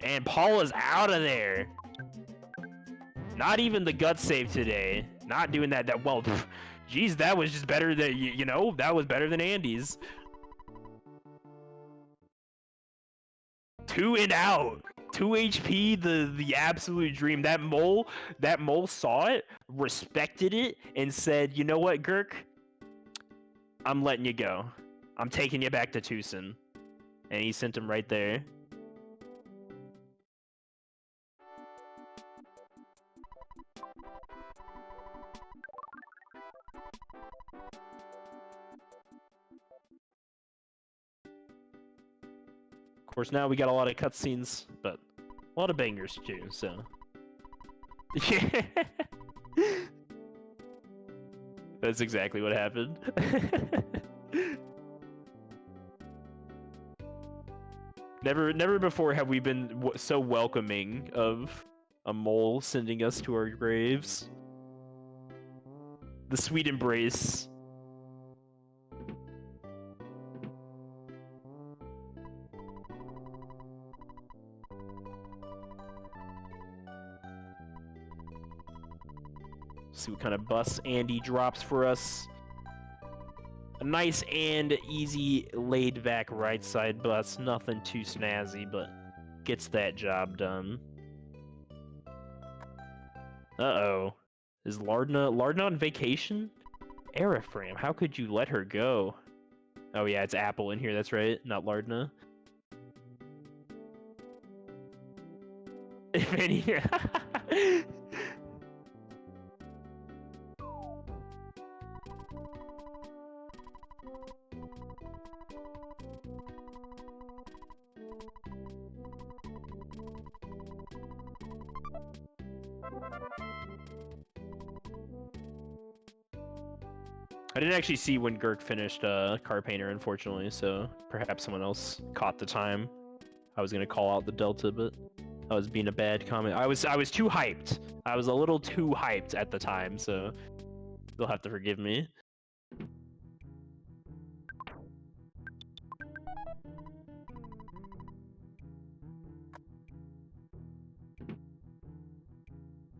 And Paula's out of there. Not even the gut save today. Not doing that well. Jeez, that was just better than, you know, that was better than Andy's. 2 and out. 2 HP, the absolute dream. That mole saw it, respected it, and said, you know what, GURK? I'm letting you go. I'm taking you back to Tucson. And he sent him right there. Of course, now we got a lot of cutscenes, but a lot of bangers too, so. Yeah. That's exactly what happened. Never before have we been so welcoming of a mole sending us to our graves. The sweet embrace. See what kind of bus Andy drops for us. A nice and easy laid back right side bus. Nothing too snazzy, but gets that job done. Uh-oh. Is Lardna on vacation? Aerofram, how could you let her go? Oh yeah, it's Apple in here. That's right, not Lardna. If any. I didn't actually see when GURK finished Car Painter, unfortunately, so perhaps someone else caught the time. I was gonna call out the Delta, but I was being a bad comment. I was too hyped. I was a little too hyped at the time, so you'll have to forgive me.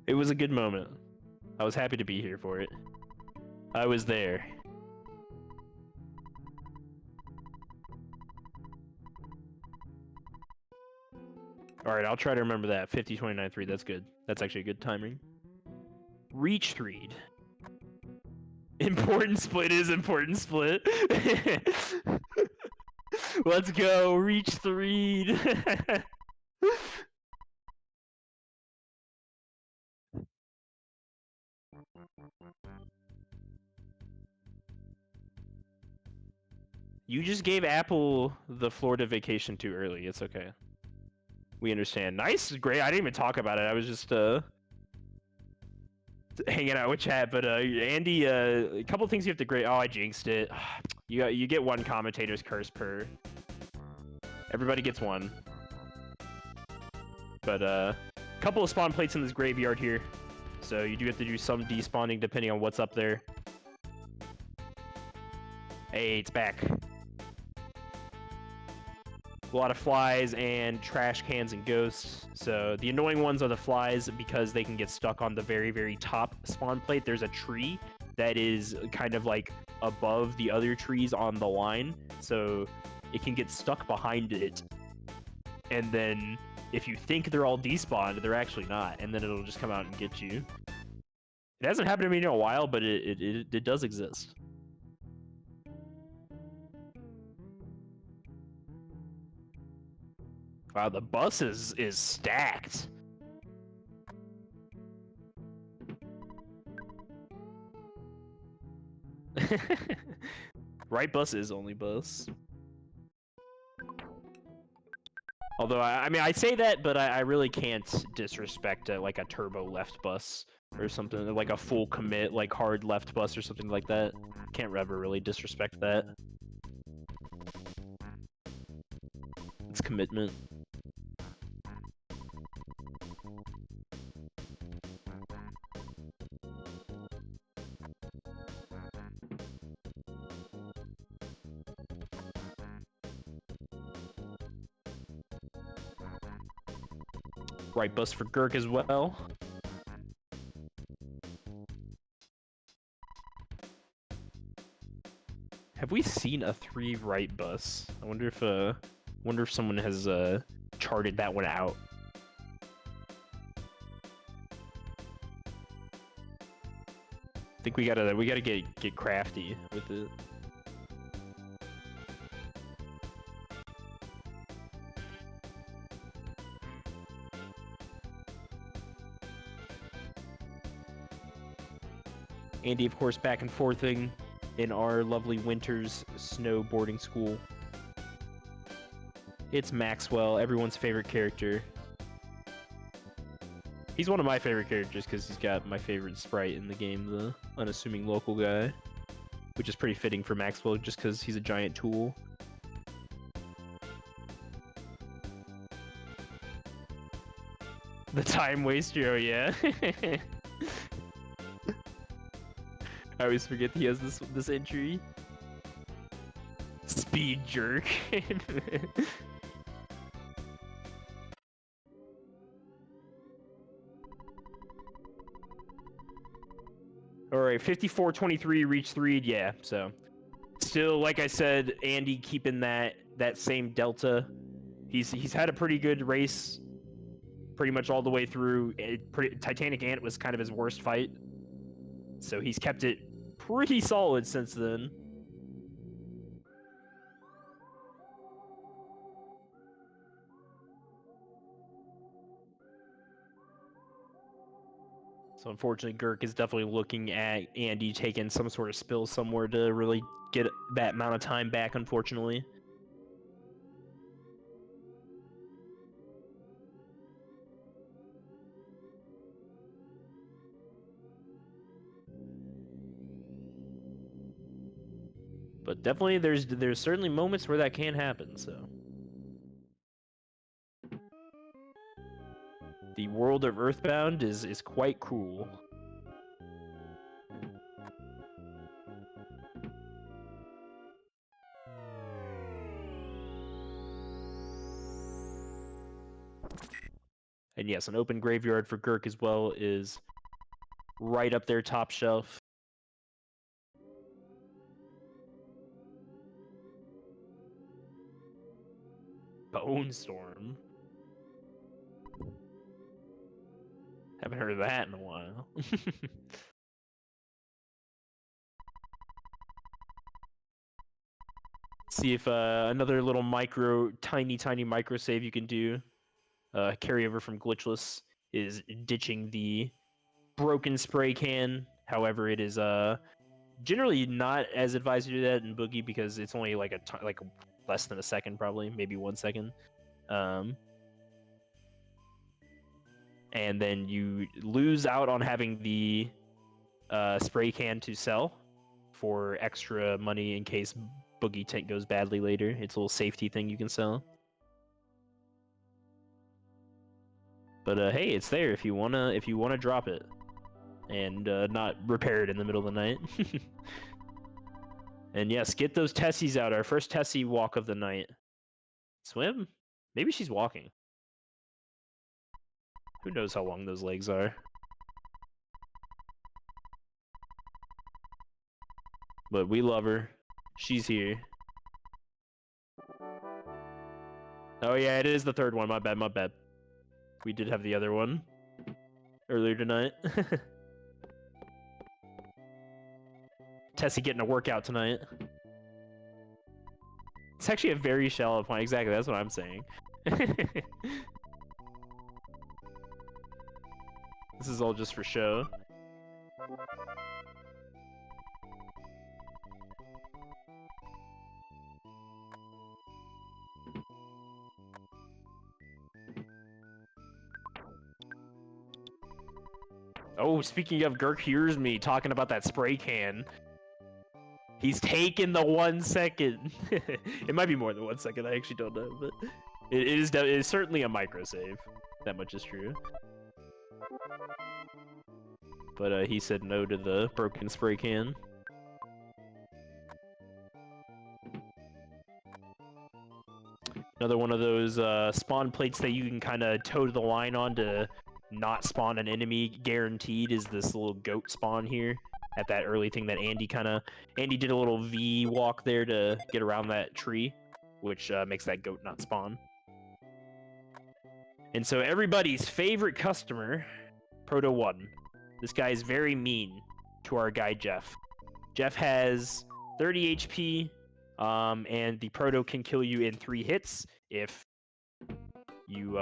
It was a good moment. I was happy to be here for it. I was there. All right, I'll try to remember that. 50, 29, 3. That's good. That's actually a good timing. Reach 3. Important split is important split. Let's go. Reach 3. You just gave Apple the Florida vacation too early. It's okay. We understand. Nice, great. I didn't even talk about it. I was just hanging out with chat. But Andy, a couple things you have to grade. Oh, I jinxed it. You get one commentator's curse per. Everybody gets one. But a couple of spawn plates in this graveyard here, so you do have to do some despawning depending on what's up there. Hey, it's back. A lot of flies and trash cans and ghosts. So the annoying ones are the flies because they can get stuck on the very, very top spawn plate. There's a tree that is kind of like above the other trees on the line. So it can get stuck behind it. And then if you think they're all despawned, they're actually not. And then it'll just come out and get you. It hasn't happened to me in a while, but it does exist. Wow, the bus is stacked. Right bus is only bus. Although, I mean, I say that, but I really can't disrespect like a turbo left bus or something, like a full commit, like hard left bus or something like that. Can't ever really disrespect that. It's commitment. Right bus for GURK as well. Have we seen a 3 right bus? I wonder if someone has charted that one out. I think we gotta get crafty with it. Andy, of course, back and forthing in our lovely winter's snowboarding school. It's Maxwell, everyone's favorite character. He's one of my favorite characters because he's got my favorite sprite in the game, the unassuming local guy. Which is pretty fitting for Maxwell just because he's a giant tool. The time waster, oh yeah. I always forget he has this entry. Speed jerk. Alright, 54-23 reach 3, yeah, so. Still, like I said, Andy keeping that same delta. He's had a pretty good race pretty much all the way through. Titanic Ant was kind of his worst fight. So he's kept it pretty solid since then. So unfortunately, Gurk is definitely looking at Andy taking some sort of spill somewhere to really get that amount of time back, unfortunately. But definitely there's certainly moments where that can happen, so. The world of Earthbound is quite cruel. And yes, an open graveyard for Gurk as well is right up there top shelf. Bone Storm. Haven't heard of that in a while. See if another little tiny micro save you can do. Carryover from Glitchless is ditching the broken spray can. However, it is generally not as advised to do that in Boogey because it's only like less than a second, probably maybe 1 second. And then you lose out on having the spray can to sell for extra money in case Boogey tank goes badly later. It's a little safety thing you can sell. But hey, it's there if you wanna drop it and not repair it in the middle of the night. And yes, get those Tessies out. Our first Tessie walk of the night. Swim? Maybe she's walking. Who knows how long those legs are? But we love her. She's here. Oh yeah, it is the third one. My bad. We did have the other one earlier tonight. Tessie getting a workout tonight. It's actually a very shallow point. Exactly, that's what I'm saying. This is all just for show. Oh, speaking of, Gurk hears me talking about that spray can. He's taken the 1 second. It might be more than 1 second. I actually don't know, but it is certainly a micro save. That much is true. But he said no to the broken spray can. Another one of those spawn plates that you can kind of toe the line on to not spawn an enemy guaranteed is this little goat spawn here at that early thing that Andy did a little V walk there to get around that tree, which makes that goat not spawn. And so everybody's favorite customer, Proto 1. This guy is very mean to our guy Jeff. Jeff has 30 HP, and the Proto can kill you in 3 hits if you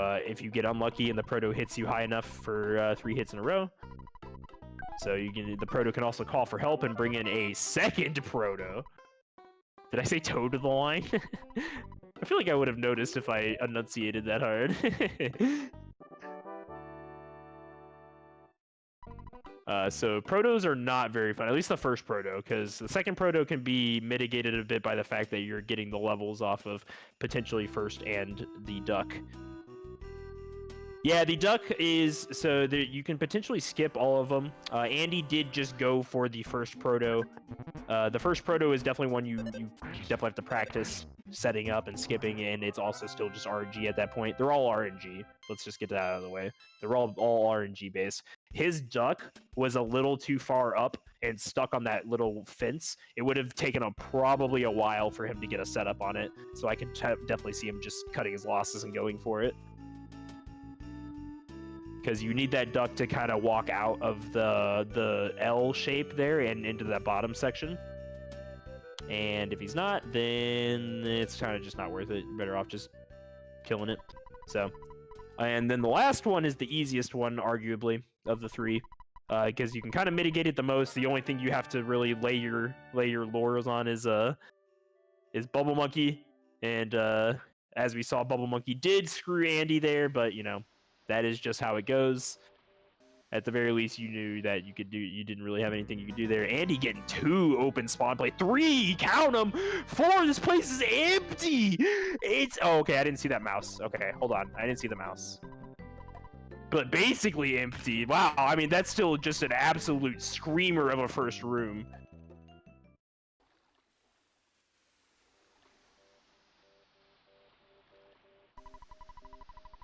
get unlucky and the Proto hits you high enough for 3 hits in a row. So the Proto can also call for help and bring in a second Proto. Did I say toe to the line? I feel like I would have noticed if I enunciated that hard. So Protos are not very fun, at least the first Proto, because the second Proto can be mitigated a bit by the fact that you're getting the levels off of potentially first and the duck. Yeah, the duck is, so you can potentially skip all of them. Andy did just go for the first Proto. The first Proto is definitely one you definitely have to practice setting up and skipping, and it's also still just RNG at that point. They're all RNG. Let's just get that out of the way. They're all RNG based. His duck was a little too far up and stuck on that little fence. It would have taken probably a while for him to get a setup on it, so I could definitely see him just cutting his losses and going for it. Because you need that duck to kind of walk out of the L shape there and into that bottom section. And if he's not, then it's kind of just not worth it. You're better off just killing it. So, and then the last one is the easiest one, arguably, of the 3. because you can kind of mitigate it the most. The only thing you have to really lay your laurels on is Bubble Monkey, and as we saw, Bubble Monkey did screw Andy there, but you know, that is just how it goes. At the very least, you knew that you didn't really have anything you could do there. Andy getting 2 open spawn play, 3, count them, 4. This place is empty. It's okay. I didn't see that mouse. Okay, hold on. I didn't see the mouse. But basically empty. Wow. I mean, that's still just an absolute screamer of a first room.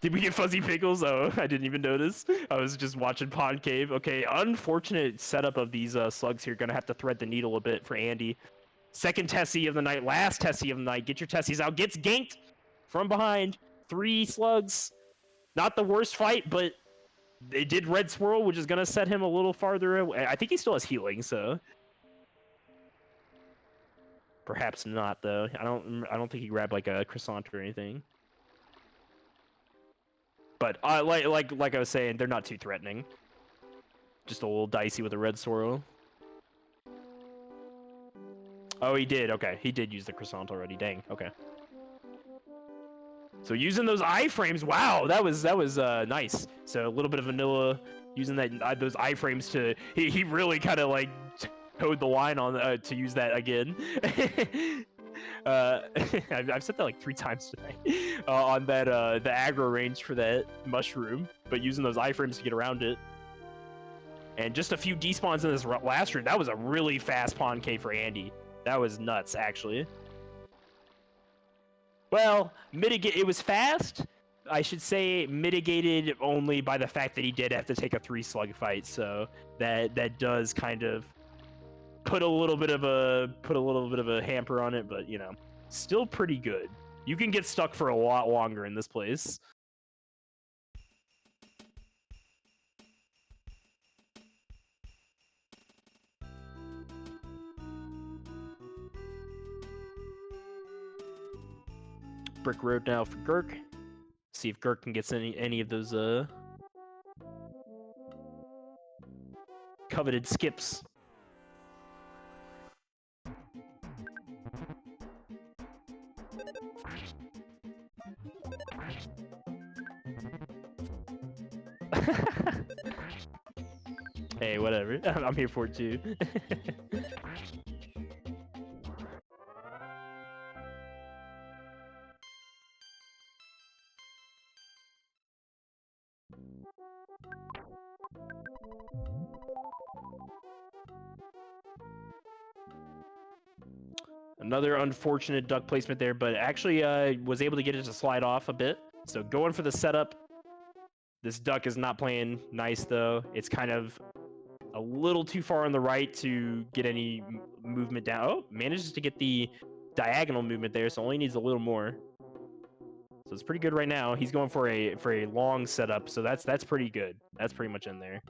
Did we get Fuzzy Pickles? Oh, I didn't even notice. I was just watching Pond Cave. Okay, unfortunate setup of these slugs here. Gonna have to thread the needle a bit for Andy. Second Tessie of the night, last Tessie of the night. Get your Tessies out. Gets ganked from behind. 3 slugs. Not the worst fight, but they did Red Swirl, which is gonna set him a little farther away. I think he still has healing, so perhaps not though. I don't think he grabbed like a croissant or anything. But like I was saying, they're not too threatening. Just a little dicey with a Red Swirl. Oh, he did. Okay, he did use the croissant already. Dang. Okay. So using those iframes, wow, that was nice. So a little bit of vanilla using that those iframes to he really kind of like towed the line on to use that again. I've said that like 3 times today on that the aggro range for that mushroom, but using those iframes to get around it. And just a few despawns in this last room. That was a really fast pawn K for Andy. That was nuts, actually. Well, it was fast. I should say mitigated only by the fact that he did have to take a 3 slug fight. So that does kind of put a little bit of a hamper on it, but you know, still pretty good. You can get stuck for a lot longer in this place. Brick road now for GURK. See if GURK can get any of those coveted skips. Hey, whatever. I'm here for it too. Another unfortunate duck placement there, but actually was able to get it to slide off a bit. So going for the setup. This duck is not playing nice, though. It's kind of a little too far on the right to get any movement down. Oh, manages to get the diagonal movement there, so only needs a little more. So it's pretty good right now. He's going for a long setup, so that's pretty good. That's pretty much in there.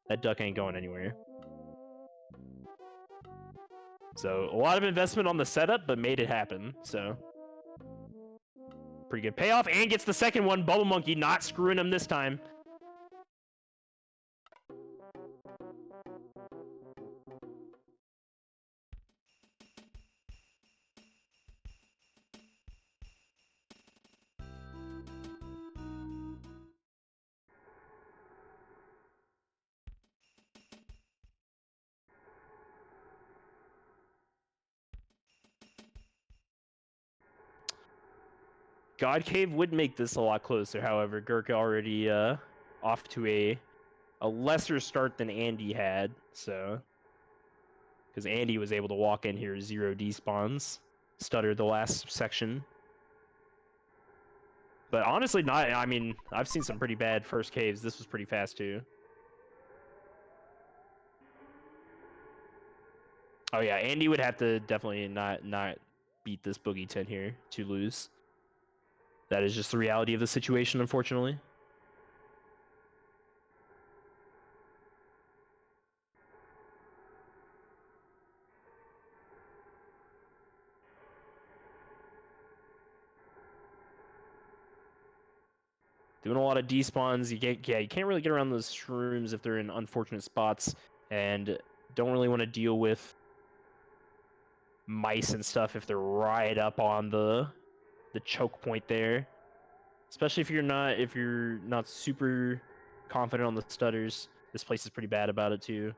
That duck ain't going anywhere. So a lot of investment on the setup, but made it happen. So pretty good payoff, and gets the second one. Bubble Monkey not screwing him this time. God Cave would make this a lot closer, however. GURK already off to a lesser start than Andy had, so because Andy was able to walk in here 0 despawns, stuttered the last section. But honestly, not. I mean, I've seen some pretty bad first caves. This was pretty fast too. Oh yeah, Andy would have to definitely not beat this Boogey 10 here to lose. That is just the reality of the situation, unfortunately. Doing a lot of despawns. You can't really get around those shrooms if they're in unfortunate spots, and don't really want to deal with mice and stuff if they're right up on the choke point there. Especially if you're not super confident on the stutters. This place is pretty bad about it too.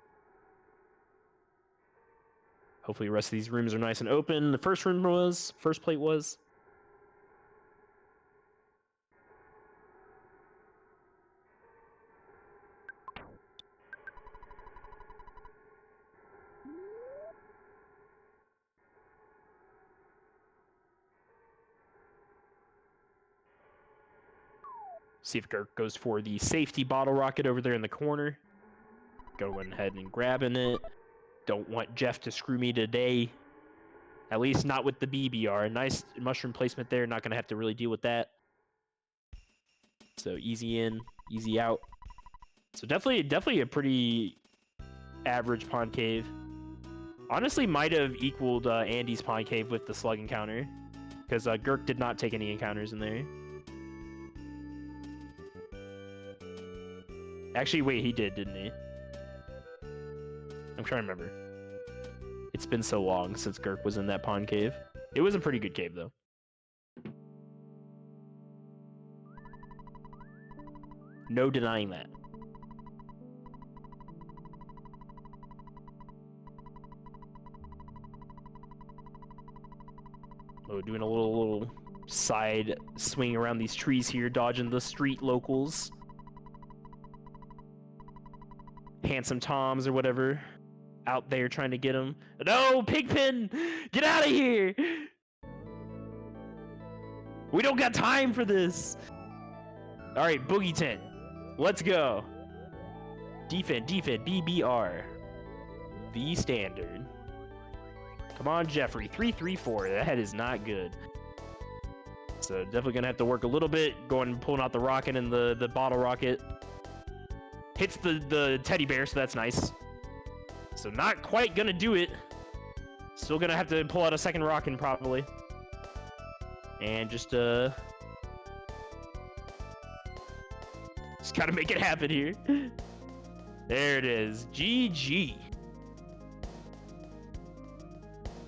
Hopefully the rest of these rooms are nice and open. The first plate was. See if GURK goes for the safety bottle rocket over there in the corner. Going ahead and grabbing it. Don't want Jeff to screw me today. At least not with the BBR. Nice mushroom placement there. Not going to have to really deal with that. So easy in, easy out. So definitely a pretty average pond cave. Honestly, might have equaled Andy's pond cave with the slug encounter. Because GURK did not take any encounters in there. Actually, wait, he did, didn't he? I'm trying to remember. It's been so long since GURK was in that pond cave. It was a pretty good cave, though. No denying that. Oh, doing a little side swing around these trees here, dodging the street locals. Handsome Toms or whatever. Out there trying to get him. No, Pigpen! Get out of here! We don't got time for this! Alright, Boogey tent. Let's go. Defend, BBR. The standard. Come on, Jeffrey. 3-3-4. That is not good. So definitely gonna have to work a little bit. Pulling out the rocket and the bottle rocket. Hits the teddy bear, so that's nice. So not quite gonna do it. Still gonna have to pull out a second rocket probably. And just gotta make it happen here. There it is. GG.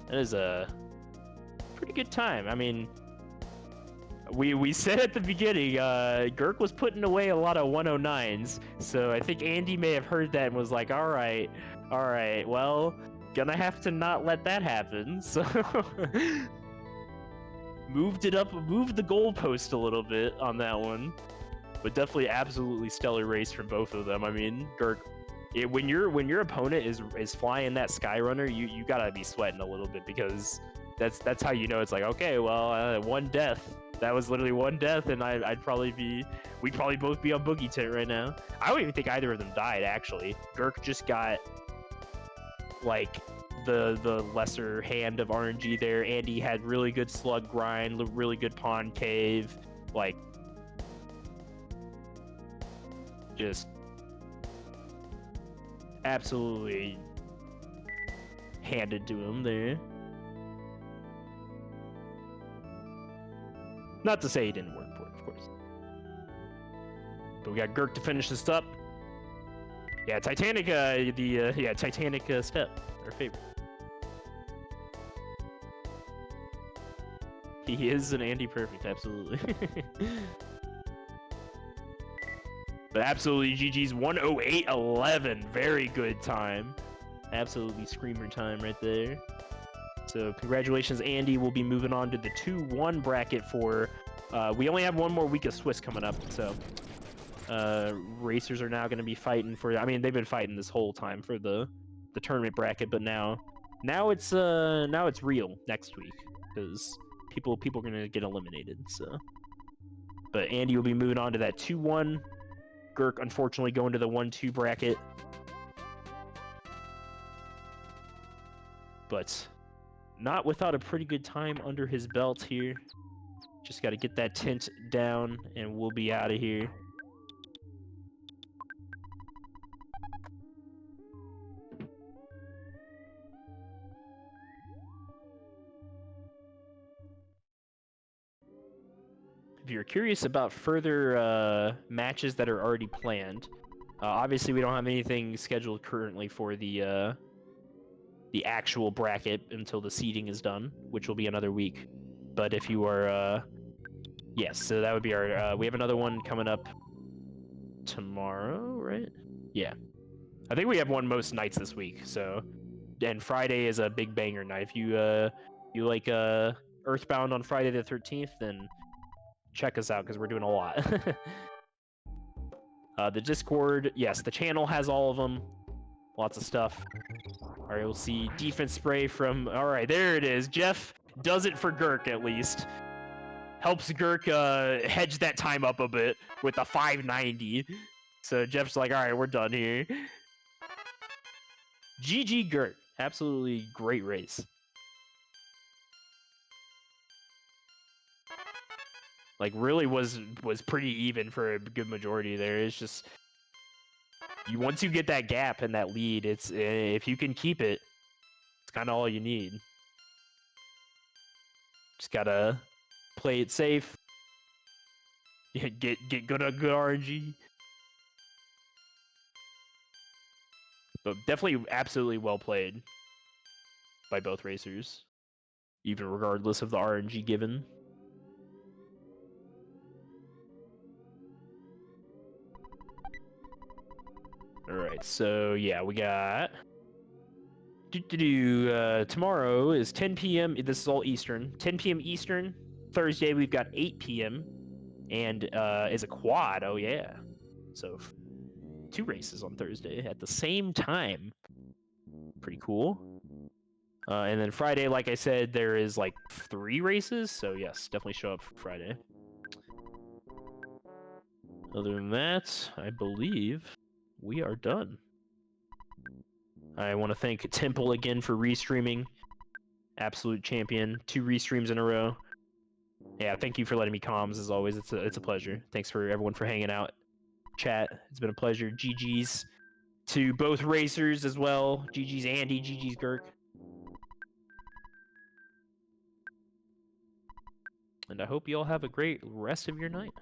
That is a pretty good time. I mean, we said at the beginning, GURK was putting away a lot of 109s, so I think Andy may have heard that and was like, all right, well, gonna have to not let that happen. So moved the goalpost a little bit on that one, but definitely absolutely stellar race from both of them. I mean, GURK. When your opponent is flying that Skyrunner, you gotta be sweating a little bit, because that's how you know it's like, okay, well, one death. That was literally one death, and we'd probably both be on Boogey tent right now. I don't even think either of them died, actually. GURK just got like the lesser hand of RNG there. Andy had really good slug grind, really good pond cave, like just absolutely handed to him there. Not to say he didn't work for it, of course. But we got GURK to finish this up. Yeah, Titanic, Titanic step, our favorite. He is an AndyPerfect, absolutely. But absolutely, GG's 108.11. Very good time. Absolutely screamer time right there. So congratulations, Andy. We'll be moving on to the 2-1 bracket for... we only have one more week of Swiss coming up, so... racers are now going to be fighting for... I mean, they've been fighting this whole time for the tournament bracket, but now it's real next week, because people are going to get eliminated, so... But Andy will be moving on to that 2-1. GURK, unfortunately, going to the 1-2 bracket. But not without a pretty good time under his belt here. Just got to get that tint down, and we'll be out of here. you're curious about further matches that are already planned, obviously we don't have anything scheduled currently for the actual bracket until the seeding is done, which will be another week. But if you are, yes, so that would be our. We have another one coming up tomorrow, right? Yeah, I think we have one most nights this week. So, and Friday is a big banger night. If you like Earthbound on Friday the 13th, then check us out because we're doing a lot. The Discord, yes, the channel has all of them. Lots of stuff. All right, we'll see defense spray from. All right, there it is. Jeff does it for GURK at least. Helps GURK hedge that time up a bit with the 590. So Jeff's like, all right, we're done here. GG GURK. Absolutely great race. Like, really was pretty even for a good majority there. It's just, once you get that gap and that lead, it's if you can keep it, it's kind of all you need. Just gotta play it safe. Get good RNG. But definitely absolutely well played by both racers, even regardless of the RNG given. All right, so yeah, we got tomorrow is 10 p.m. This is all Eastern. 10 p.m. Eastern. Thursday we've got 8 p.m. and is a quad. Oh yeah, so 2 races on Thursday at the same time. Pretty cool. And then Friday, like I said, there is like 3 races. So yes, definitely show up for Friday. Other than that, I believe we are done. I want to thank Temple again for restreaming. Absolute champion. 2 restreams in a row. Yeah, thank you for letting me comms as always. It's a pleasure. Thanks for everyone for hanging out. Chat, it's been a pleasure. GG's to both racers as well. GG's Andy, GG's GURK. And I hope you all have a great rest of your night.